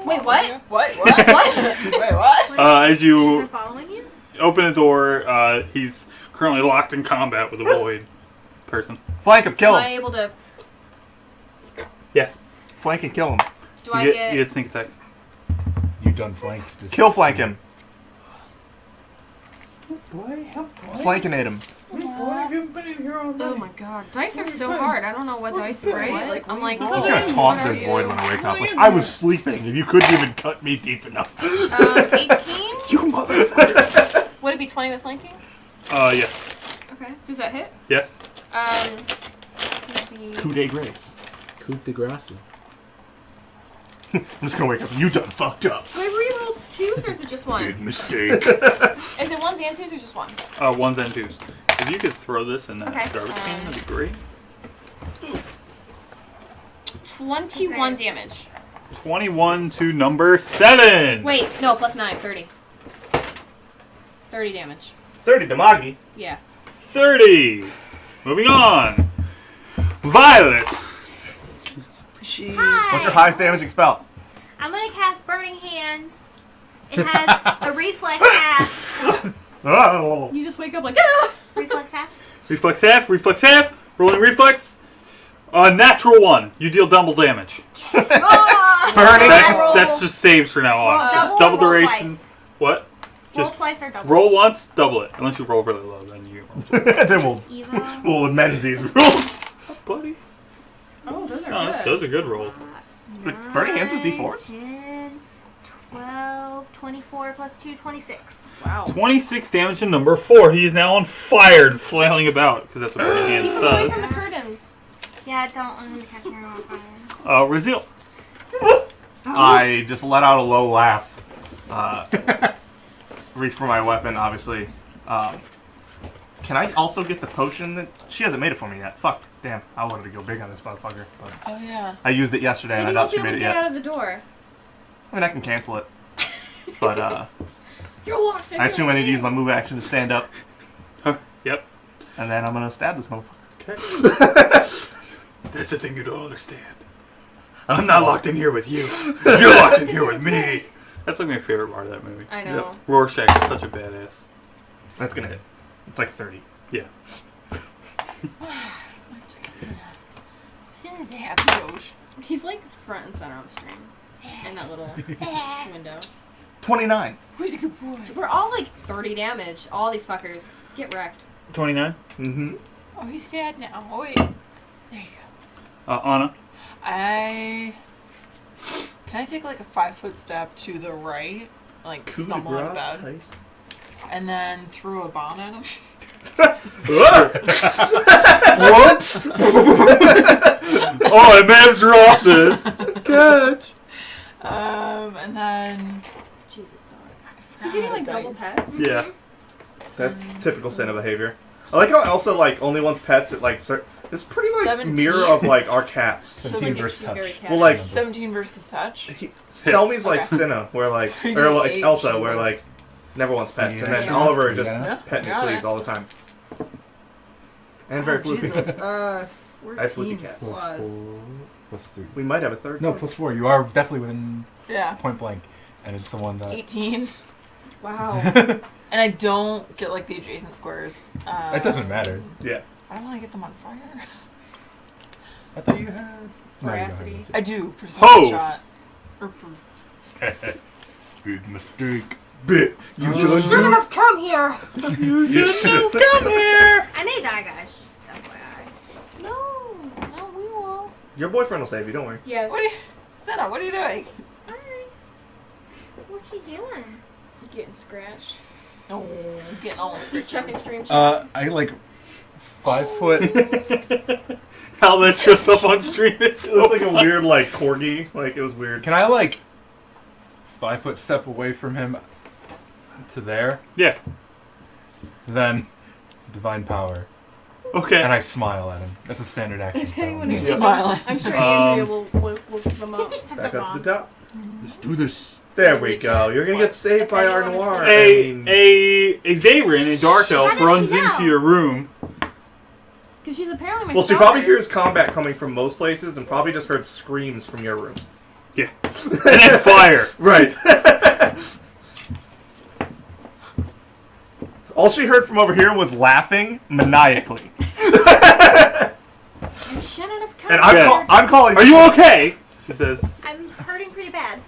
Wait, what? What? What? Wait, what? As She's you been following you? open the door, he's currently locked in combat with a void person. Flank him, kill Am I him. able to? Yes. Flank and kill him. Do You I get, get? you get sneak attack. You done flanked. This Kill flank him. Boy, Flankinate him. Oh my god, dice are so hard. I don't know what dice is. Right? Like, I'm like, I'm just gonna taunt what are this you? void when I wake up. Like, I was sleeping and you couldn't even cut me deep enough. 18. You motherfucker. Would it be 20 with flanking? Yes. Okay. Does that hit? Yes. Would be- Coup de grace. Coup de grace. I'm just gonna wake up. You done fucked up. Do I re-roll 2s or is it just one? Big mistake. Is it 1s and 2s or just 1s? 1s and 2s. If you could throw this in that Okay, garbage can, that'd be great. 21 damage. 21 to number 7. Wait, no, plus 9, 30. 30 damage. 30 Damagi. Yeah. 30. Moving on. Violet. She. Hi. What's your highest damaging spell? I'm gonna cast Burning Hands. It has a reflex half. Oh. You just wake up like, ah! Reflex half. Reflex half. Reflex half. Rolling reflex. Natural 1. You deal double damage. Burning. That's just saves for now on. Roll It's double or roll duration. Twice. What? Roll Just twice or double. roll once, double it. Unless you roll really low, then you roll. Then Just Evo. we'll amend these rules. Buddy. Oh, those are No, good. those are good rolls. Burning Hands is D4s? 10, 12, 24 plus 2, 26. Wow. 26 damage to number 4. He is now on fire and flailing about, because that's what Burning Hands Keep him away does. from the curtains. Yeah, I don't want him to catch me on fire. Razil. I just let out a low laugh. Reach for my weapon, obviously. Can I also get the potion that... She hasn't made it for me yet. Fuck. Damn. I wanted to go big on this motherfucker. But Oh yeah. I used it yesterday Then and you I won't doubt be she able made to it get yet. out of the door. I mean, I can cancel it. But You're locked in. I assume I need to use my move action to stand up. Yep. And then I'm going to stab this motherfucker. Okay. That's the thing you don't understand. I'm not locked in here with you. You're locked in here with me. That's like my favorite part of that movie. I know. Rorschach is such a badass. That's going to hit. It's like 30. Yeah. Santa's a happy ghost. He's like front and center on the screen. In that little window. 29. Who's a good boy? We're all like 30 damage. All these fuckers. Get wrecked. 29. Mm-hmm. Oh, he's sad now. Oh, wait. There you go. Anna. Can I take like a 5-foot step to the right, like Coup de stumble out of grace, bed, Tyson. and then throw a bomb at him? What? Oh, I may have dropped this. Catch. And then Jesus, dog. I So you getting like forgot double dice. pets? Yeah. That's typical Santa behavior. I like how Elsa like only wants pets at like it's pretty like 17. mirror of like our cats. 17 versus She's very touch. catty. Well, like 17 versus touch. Selby's like Okay. Cinna, where like 3d8, or like Elsa, where Jesus. like never wants pets, and then Yeah. Oliver just Yeah. pet and Got please it. all the time. And very Oh, floofy. Jesus. I have floofy 14 cats. plus. Plus 3. We might have a third. No, one. plus 4. You are definitely within Yeah. point blank. And it's the one that... 18. Wow. And I don't get like the adjacent squares. It doesn't matter. Yeah. I don't want to get them on fire. I thought you had... Veracity. I do. Percentage Ho! shot. Big mistake. Bit. You Shouldn't have come here. You should. come here! I may die, guys. Just FYI. No, we will. Your boyfriend will save you. Don't worry. Yeah. What are you, Senna? What are you doing? Alright. What's he doing? Getting scratched. Oh, getting all He's checking stream chat. I like 5 foot... How that shows up on stream is It was like a weird like corgi. Like it was weird. Can I like 5 foot step away from him to there? Yeah. Then divine power. Okay. And I smile at him. That's a standard action. If So. anyone is Yeah. Smiling. I'm sure Andrea will give them up. Back up to the top. Let's do this. There we go. You're gonna get saved by our Anyone noir. is A Veyron, a dark How elf, does runs she know? into your room. Because she's apparently my Well, she stalker. probably hears combat coming from most places, and probably just heard screams from your room. Yeah. And then fire. Right. All she heard from over here was laughing maniacally, You shouldn't have come and I'm, here. I'm calling. Are you okay? She says. I'm hurting pretty bad.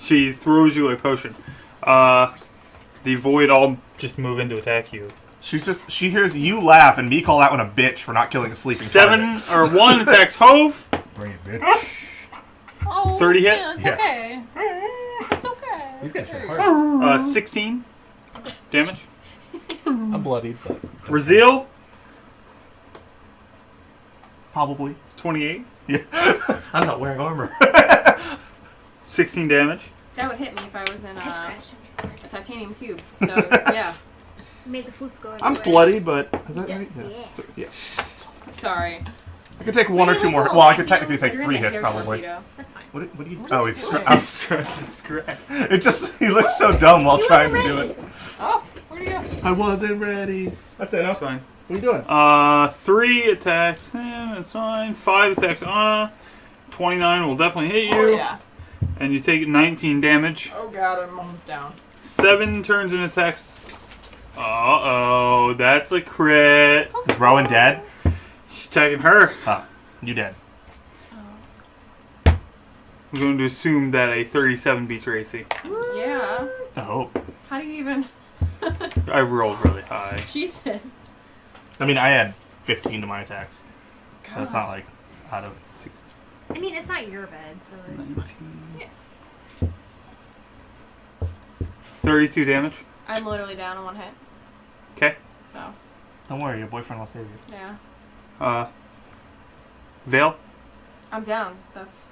She throws you a potion. The void all just move in to attack you. She hears you laugh and me call that one a bitch for not killing a sleeping. 1 attacks Hove. Bring it, bitch. Oh, 30 hit? Yeah, it's Yeah. okay. It's okay. These guys hit There hard. 16 damage. I'm bloodied, but... Raziel, Probably. 28. I'm not wearing armor. 16 damage. That would hit me if I was in I scratched him. a titanium cube. So, yeah. Made the floof go everywhere. I'm bloody, but is that Yeah. right? Yeah. Yeah. Sorry. I could take one or two more. Cool. Well, I could technically take You're in 3 the hits hair probably. torpedo. That's fine. What do you? What Oh, are he's. you doing? I was trying to scratch. It just. He looks so dumb while He trying to wasn't do ready. it. Oh, where'd he go? I wasn't ready. That's it. That's What fine. are you doing? 3 attacks him. It's fine. 5 attacks Anna. 29 will definitely hit you. Oh, yeah. And you take 19 damage. Oh, God, I'm almost down. 7 turns and attacks. Uh-oh. That's a crit. Is Rowan dead? She's attacking her. You dead? I'm going to assume that a 37 beats your AC. Yeah. I hope. How do you even... I rolled really high. Jesus. I mean, I had 15 to my attacks, so it's not like out of 16. I mean, it's not your bed, so it's fine. 32 damage. I'm literally down in 1 hit. Okay. So, Don't worry, your boyfriend will save you. yeah. Vale, I'm down. That's...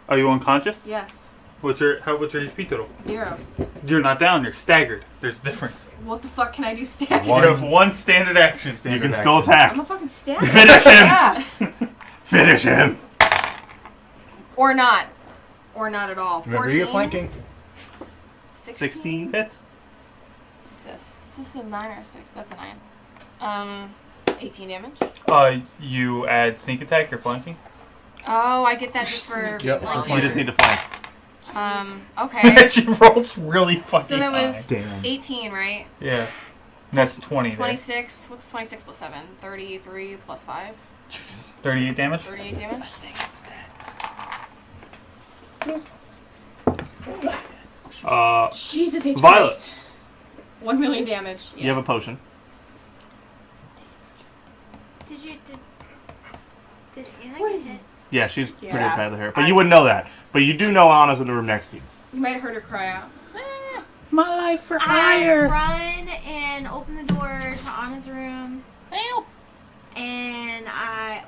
are you unconscious? Yes. What's your HP total? 0. You're not down. You're staggered. There's a difference. What the fuck can I do staggered? One- You have 1 standard action. You can still I'm attack. a fucking staggered. Finish him. Yeah. Finish him. Or not. Or not at all. Remember, you get 14? flanking. 16 hits. What's this? Is this a 9 or a 6? That's a 9. 18 damage. You add sneak attack. You're flanking. Oh, I get that just for... Yep. like, You just need to flank. okay. She rolls really fucking So that was high. Damn. 18, right? Yeah. And that's 20 there. 26. What's 26 plus 7? 33 plus 5? 38 damage. 38 damage. Jesus H. Violet. Christ. 1 million damage. Yeah. You have a potion. Did Anna get hit? Yeah, she's pretty Yeah. badly hurt. But you wouldn't know that. But you do know Anna's in the room next to you. You might have heard her cry out. My life for I run and open the door to Anna's room. Help! And I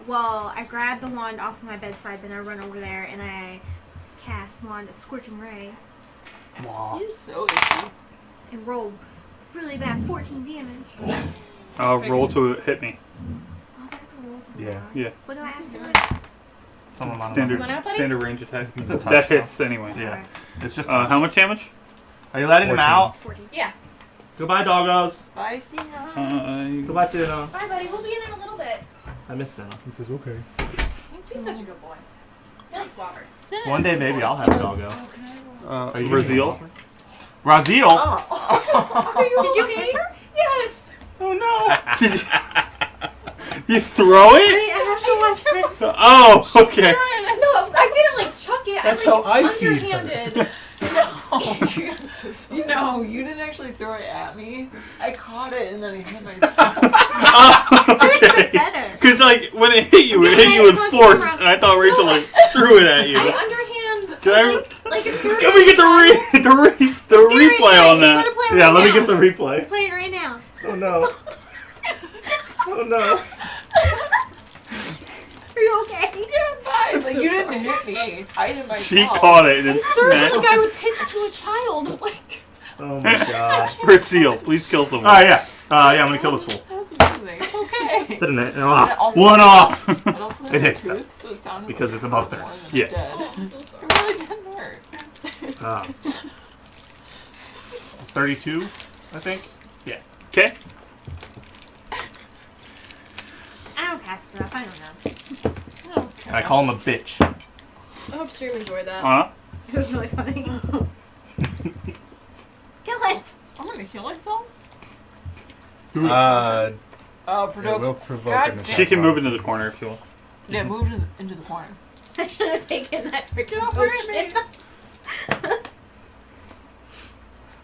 grab the wand off of my bedside, then I run over there and I cast Wand of Scorching Ray He's so itchy. and roll really bad 14 damage. Roll to hit me. Oh, do I have to roll for Yeah. that? Yeah. What do I have to do? Some amount of Standard Come on out, buddy. standard range attack. It's a touch, That hits anyway. Yeah. Alright. It's just. How much damage? Are you letting him 14. out? It's 14. Yeah. Goodbye, doggos. Bye, Cena. Goodbye, Sina. Bye, buddy. We'll be in a little bit. I miss Sina. He says, okay. She's such a good boy. He likes walkers. One day, maybe I'll have a doggo. Are you Raziel? Raziel? Oh. Are you Did you okay? hit her? Yes. Oh no! You throw it? Wait, I have to watch this. Oh, okay. No, I didn't like chuck it. That's I like how I feed her. underhanded. You know, you didn't actually throw it at me. I caught it and then I hit myself. Okay. Better. Because like when it hit you with force, and I thought Rachel like threw it at you. I underhand. Can I- Like as soon as Can we get the replay on that? Yeah, let me get the replay. Let's play it right now. Oh no. Oh no. Are you okay? Yeah, fine. Like, so you didn't sorry. hit me. I hit myself. She caught it and I then served smacked. like I was pitched to a child. Like Oh my god. Raziel, please kill someone. Alright, yeah. Yeah, I'm gonna kill this fool. That's amazing. It's okay. Sit in it. And it also- One off. It also It had hits a tooth, so it sounded because like it's a monster. more than Yeah. Dead. I'm so It sorry. really didn't hurt. 32, I think. Okay. I don't cast stuff. I don't know. Okay. And I call him a bitch. I hope Stream enjoyed that. It was really funny. Kill it. I'm gonna heal myself. It Provoke. will provoke God an damn. attack. She can move into the corner if you want. Yeah, move into the corner. I should have taken that freaking Don't hurt me. potion.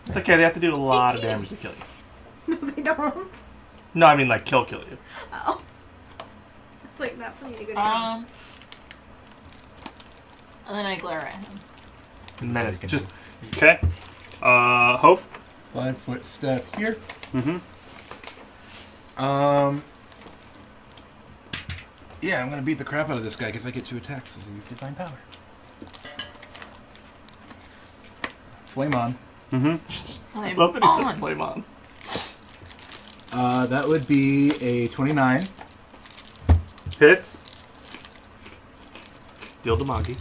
It's okay, they have to do a lot of damage to kill you. No, they don't. No, I mean like kill you. Oh. It's like not for me to go down. And then I glare at him. And then it's just Okay. Hope. 5 foot step here. Mm-hmm. Yeah, I'm gonna beat the crap out of this guy because I get 2 attacks as I use divine power. Flame on. Mm-hmm. I'm love that he said on. flame on. That would be a 29. Hits. Deal to Monkey.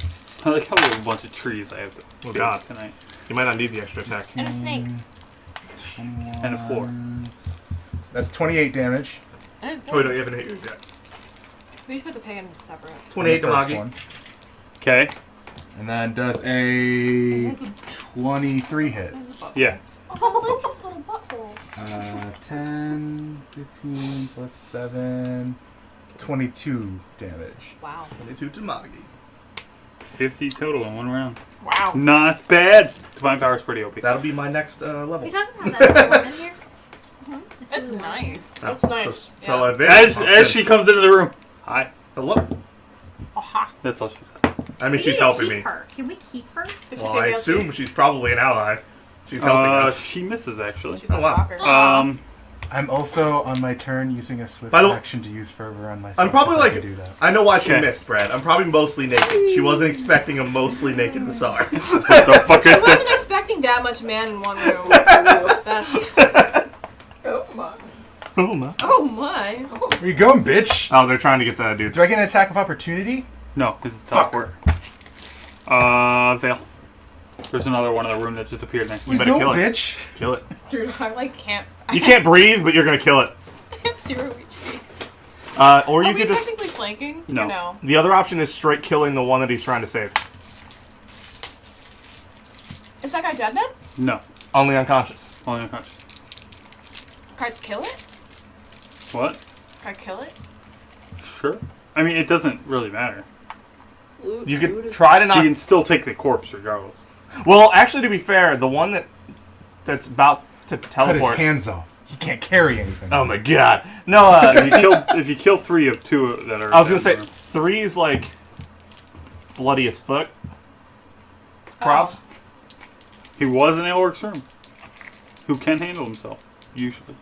I like how we have a bunch of trees I have to Oh, kill God. tonight. You might not need the extra attack. And a snake. 21. And a 4. That's 28 damage. And Oh, wait, no, you haven't hit yours yet. We should put the pagan separate. 28 to on the first Monkey. one. Okay. And then does a 23 hit. Yeah. Oh, look at this little butthole. 10, 15 plus 7, 22 damage. Wow. 22 to Monkey. 50 total in 1 round. wow. Not bad. Divine Power is pretty OP. That'll be my next level. We talking about that woman here? That's nice. That's nice. So Yeah. advantage. As she comes into the room. Hi. Hello. Aha. That's all she said. I mean, We she's need to helping keep me. her. Can we keep her? Did she Well, say I yes, assume please? she's probably an ally. She's helping us. She misses actually. She's Oh, not wow. soccer. I'm also on my turn using a swift By the way- action to use fervor on myself. I'm probably 'cause I like, can do that. I know why she Okay. missed, Brad. I'm probably mostly naked. She wasn't expecting a mostly naked Bazaar. What the fuck I is wasn't this? expecting that much man in one room. That's. Oh my. Oh my. Oh my. Where you going, bitch? Oh, they're trying to get that dude. Do I get an attack of opportunity? No, because it's Fuck. teleport. Veil. There's another one in the room that just appeared next to Where me. you better going, kill it. bitch? Kill it. Dude, I like can't. You can't breathe, but you're gonna kill it. I have 0 HP. Or you Are we could just. technically flanking? No. Or no? The other option is straight killing the one that he's trying to save. Is that guy dead then? No. Only unconscious. Only unconscious. Can I kill it? What? Can I kill it? Sure. I mean, it doesn't really matter. You could try to You not. can still take the corpse regardless. Well, actually, to be fair, the one that's about to Cut his teleport. hands off. He can't carry anything. Oh my god! No, If you kill 3 of 2 that are... I was gonna say 3 is like bloody as fuck. Props. He was an Aeloric's room. Who can handle himself, usually.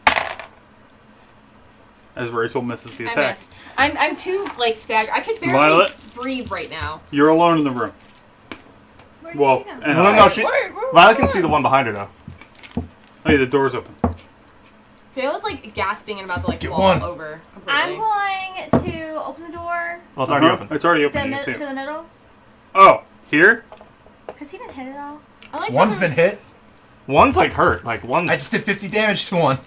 As Rachel misses the I attack. missed. I'm too like staggered. I could barely Violet? breathe right now. You're alone in the room. Where did Well, she go? and No. Violet can see the one behind her though. Oh yeah, the door's open. Dale was like gasping and about to like Get fall one. over completely. I'm going to open the door Well, it's already Uh-huh. open. It's already to open. You can see the it. middle. Oh, here? Has he been hit at all? I like One's how been hit. One's like hurt. Like one's. I just did 50 damage to one.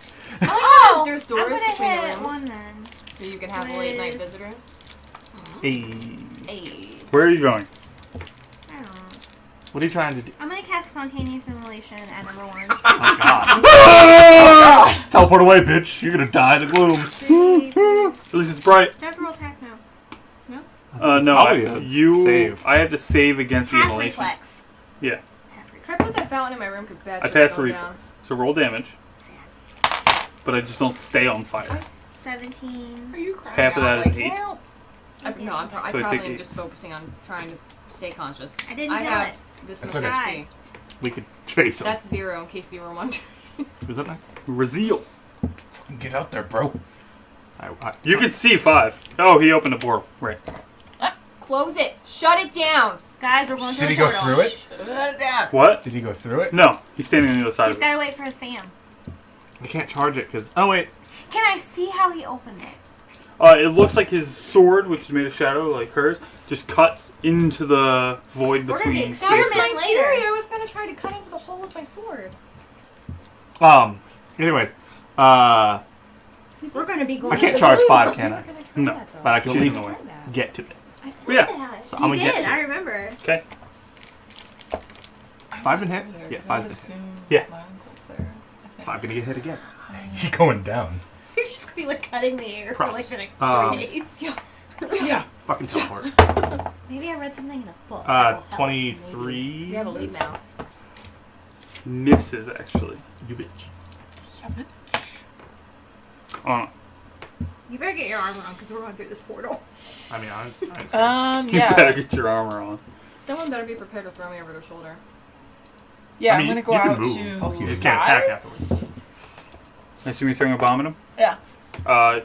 I like Oh, how there's doors I'm gonna between the hit rooms, one then. so you can have late night visitors. Hey. Hey. Where are you going? I don't know. What are you trying to do? I'm gonna cast spontaneous immolation at number 1. Oh god! Teleport away, bitch! You're gonna die in the gloom. 3, At least it's bright. do I have to roll attack now? No, Probably a save. I have to save against the Half immolation. reflex. Yeah. Half reflex. Can I put that fountain in my room because bad I shit's passed the going reflex. So roll damage, Sad. but I just don't stay on fire. down. 17. Are you crying Half of out, that is like, 8. No, I So I probably take am 8. just focusing on trying to stay conscious. I didn't I kill have it. this That's much okay. HP. We could chase him. That's 0 in case you were wondering. Who's up next? Rezeal. Get out there, bro. You can see 5. Oh, he opened a portal. Right. Close it. Shut it down. Guys, we're going through Did he the go portal. through it? Shut it down. What? Did he go through it? No, he's standing on the other side He's of it. gotta wait for his fam. I can't charge it because. Oh wait. Can I see how he opened it? It looks like his sword, which is made of shadow, like hers, just cuts into the void We're gonna be between excited. spaces. Experiment later. Theory, I was gonna try to cut into the hole with my sword. Anyways. We're gonna be going. I can't to charge the 5, We can were I? gonna try No, that, though. But I can at She's least annoying. Try that. get to it. I said Yeah. that. So You I'm gonna did. get to I it. remember. Okay. 5 been hit? Yeah, 5 been hit. Yeah. My uncle's there. I think. 5 gonna get hit again. He going down. You're just gonna be like cutting the air for like Props. the next 3 days. Yeah. Fucking teleport. Maybe I read something in a book. that will help. 23. We have a lead now. Misses, actually. You bitch. You better get your armor on because we're going through this portal. I mean, I'm You better Yeah. get your armor on. Someone better be prepared to throw me over their shoulder. Yeah, I mean, I'm gonna go you can out move. to. Fuck you. You just can't attack five? afterwards. I assume you're throwing a bomb at him? Yeah.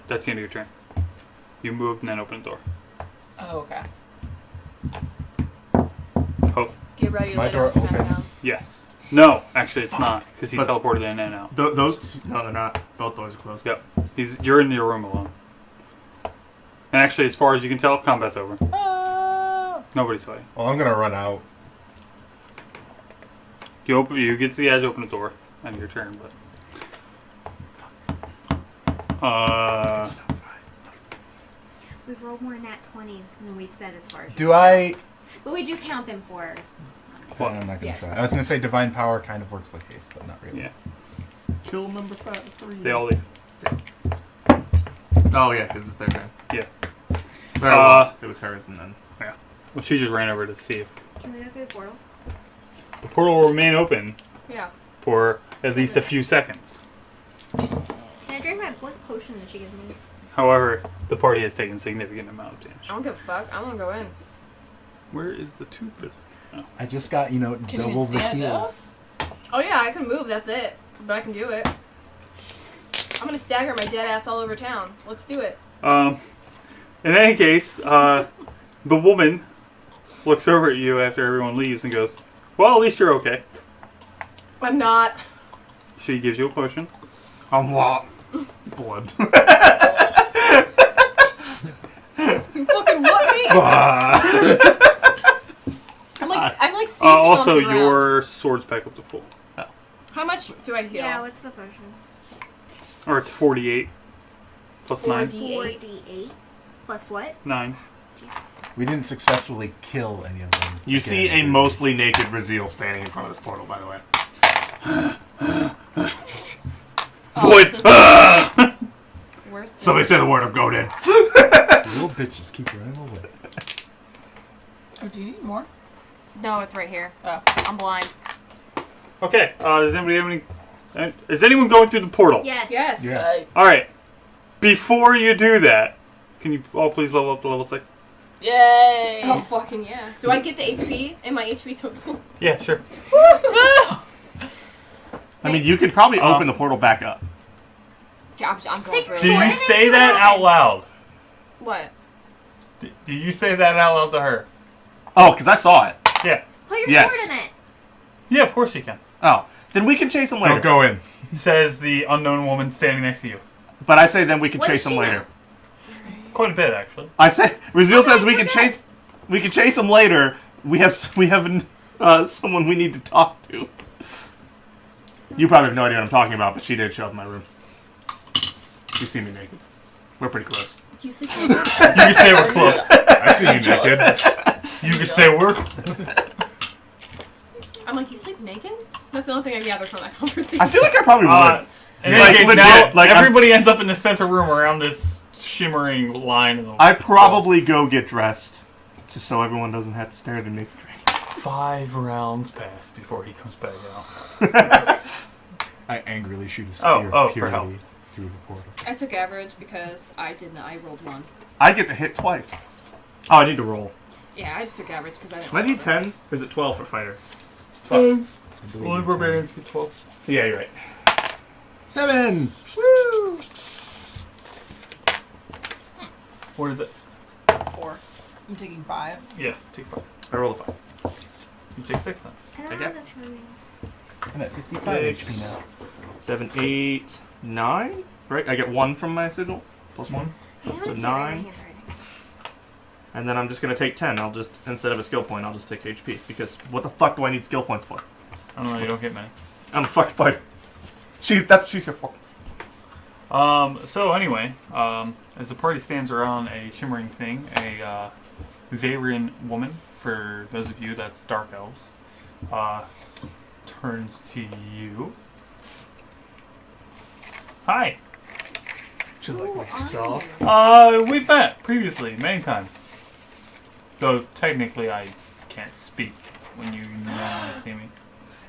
That's the end of your turn. You moved and then open the door. Oh, okay. Oh, Get ready Is to my lay door down open? down. yes. No, actually it's not, because he But- teleported in and out. Those two, no, they're not. Both doors are closed. Yep. You're in your room alone. And actually, as far as you can tell, combat's over. Nobody's fighting. Well, I'm gonna run out. You get to the edge, open the door, and your turn. But We've rolled more nat 20s than we've said as far as. Do I? But we do count them for. Well, I'm not gonna Yeah. try. I was gonna say divine power kind of works like haste, but not really. yeah, Kill number 3. they all leave. Oh yeah, because it's their turn. Yeah. Very well. It was hers, and then Well, she just ran over to see if Can we go through the portal? the portal will remain open Yeah. for at least a few seconds. Can I drink my blood potion that she gives me? However, the party has taken a significant amount of damage. I don't give a fuck. I want to go in. Where is the tooth? I just got Can double you the stand up? heals. Oh yeah, I can move. That's it. But I can do it. I'm gonna stagger my dead ass all over town. Let's do it. In any case, the woman looks over at you after everyone leaves and goes, "Well, at least you're okay." I'm not. She gives you a potion. I'm what? Blood. You fucking what me? I'm like seizing Also, on the ground. your sword's back up to full. How much do I heal? Yeah, what's the potion? Or it's 48 plus 9. 4d8 plus what? 9. Jesus. We didn't successfully kill any of them. You see a mostly naked Rezeal standing in front of this portal, by the way. Oh, Void! this is- worst. Somebody say the word, I'm going in. Little bitches keep running away. Oh, do you need more? No, it's right here. Oh. I'm blind. Okay. Does anybody have any? Is anyone going through the portal? Yes. Yes. Yeah. All right. Before you do that, can you all please level up to level 6? Yay! Oh fucking yeah! Do I get the HP in my HP total? Yeah, sure. I mean, you could probably open the portal back up. Yeah, I'm going Stick through Do it. Sword you and say then that what out happens? loud? What? Do you say that out loud to her? Oh, because I saw it. Yeah. Put your Yes. sword in it. Yeah, of course you can. Oh, then we can chase him later. Don't go in. Says the unknown woman standing next to you. But I say then we can What chase does him she later. know? Quite a bit, actually. I say Raziel says Okay, we we're can good. chase. We can chase him later. We have someone we need to talk to. You probably have no idea what I'm talking about, but she did show up in my room. You see me naked. We're pretty close. You sleep. You could say we're close. I see you naked. You could say we're close. I'm like, you sleep naked? That's the only thing I gathered from that conversation. I feel like I probably would. In Like, any case, legit, now like, I'm- everybody ends up in the center room around this shimmering line. In the I probably go get dressed, just so everyone doesn't have to stare at me. 5 rounds pass before he comes back out. I angrily shoot a Oh, spear oh, of for help. purity through the portal. I took average because I rolled 1. I get to hit twice. Oh, I need to roll. Yeah, I just took average because I didn't. Am I D10 or is it 12 for fighter? I believe Only you barbarians get 12. Yeah, you're right. 7. Woo! What is it? 4. I'm taking 5. Yeah, take 5. I rolled a 5. You take 6 then. I don't Take know it. this room. I'm at 55 Six. HP now. 7, 8, 9. Right? I get 1 from my sigil. Plus 1. I don't So like 9. handwriting. And then I'm just gonna take 10. I'll just, instead of a skill point, I'll just take HP. Because what the fuck do I need skill points for? I don't know, you don't get many. I'm a fucking fighter. That's what she's here for. So anyway, as the party stands around a shimmering thing, a Veyrian woman, for those of you that's dark elves, turns to you. Hi. She's like, Who what you are saw? you? We've met previously, many times. Though technically I can't speak when you normally see me.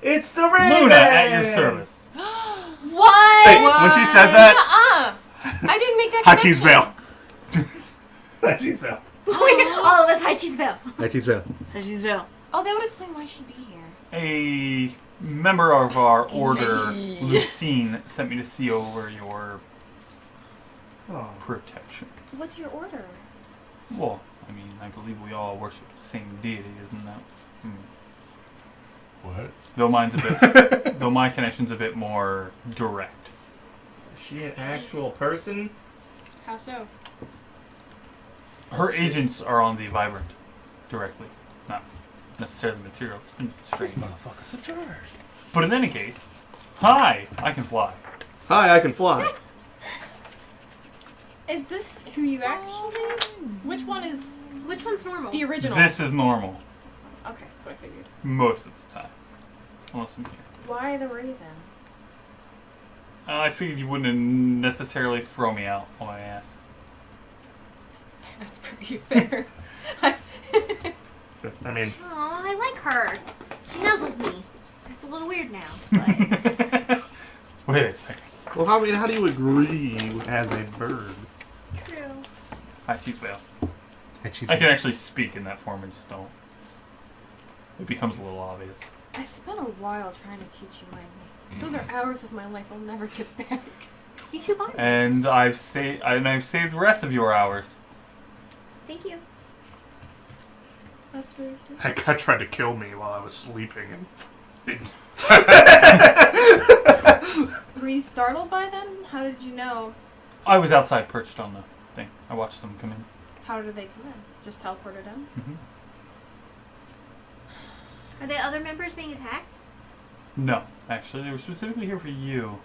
It's the Raven! Luna, at your service. What? Hey, when she says that, I didn't make that high connection. cheese veil. High cheese veil. All of us high cheese veil. High cheese veil. Hashizville. Oh, that would explain why she'd be here. A member of our order, Hey. Lucine, sent me to see over your Oh. protection. What's your order? Well, I mean, I believe we all worship the same deity, isn't that? What? Though mine's a bit, though my connection's a bit more direct. Is she an actual person? How so? Her agents are on the Vibrant directly, not necessarily material. It's strange. Motherfucker's a jerk. But in any case, hi, I can fly. Hi, I can fly. Is this who you actually? Which one is Which one's normal? the original? This is normal Okay, that's what I figured. most of the time, unless I'm here. Why the Raven? I figured you wouldn't necessarily throw me out on my ass. That's pretty fair. I mean, Oh, I like her. She nuzzled me. It's a little weird now, but Wait a second. well, how do you agree as a bird? true. Hi, Chief Vale. And she's I can actually speak in that form and just don't. It becomes a little obvious. I spent a while trying to teach you my name. Those are hours of my life I'll never get back. You too, Bonnie. And I've saved the rest of your hours. Thank you. That's rude. That guy tried to kill me while I was sleeping and didn't. Were you startled by them? How did you know? I was outside perched on the thing. I watched them come in. How did they come in? Just teleported in? Are the other members being attacked? No, actually, they were specifically here for you.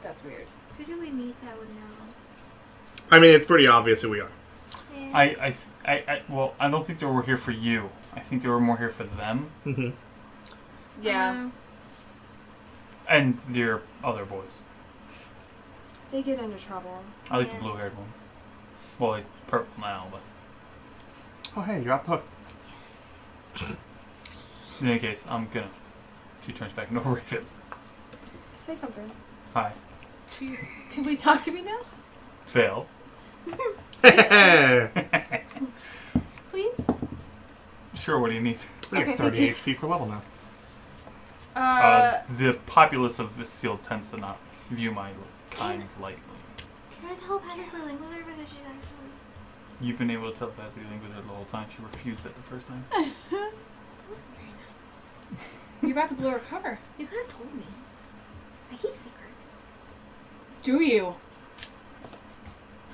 That's weird. Who do we meet that would know? I mean, it's pretty obvious who we are. Yeah. Well, I don't think they were here for you. I think they were more here for them Mm-hmm. Yeah. and their other boys. They get into trouble. I like Yeah. the blue-haired one. Well, like purple now, but Oh, hey, you're off the hook. in any case, I'm gonna. She turns back into a raven. Say something. Hi. Can we talk to me now? Fail. Please? Sure, what do you need? We Okay, have thank 30 you. HP per level now. The populace of this seal tends to not view my kind lightly. Can I telepathically link with her because she's actually... You've been able to telepathically link with her the whole time. She refused it the first time. That wasn't very nice. You're about to blow her cover. You could have told me. I keep secrets. Do you?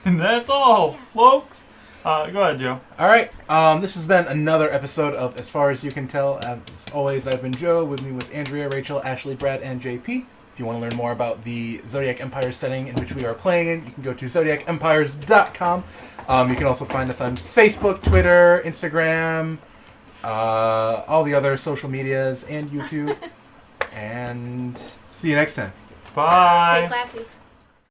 And that's all, folks. Go ahead, Joe. All right. This has been another episode of As Far As You Can Tell. As always, I've been Joe. With me was Andrea, Rachel, Ashley, Brad, and JP. If you want to learn more about the Zodiac Empires setting in which we are playing in, you can go to zodiacempires.com. You can also find us on Facebook, Twitter, Instagram, all the other social medias, and YouTube. And see you next time. Stay Bye. classy.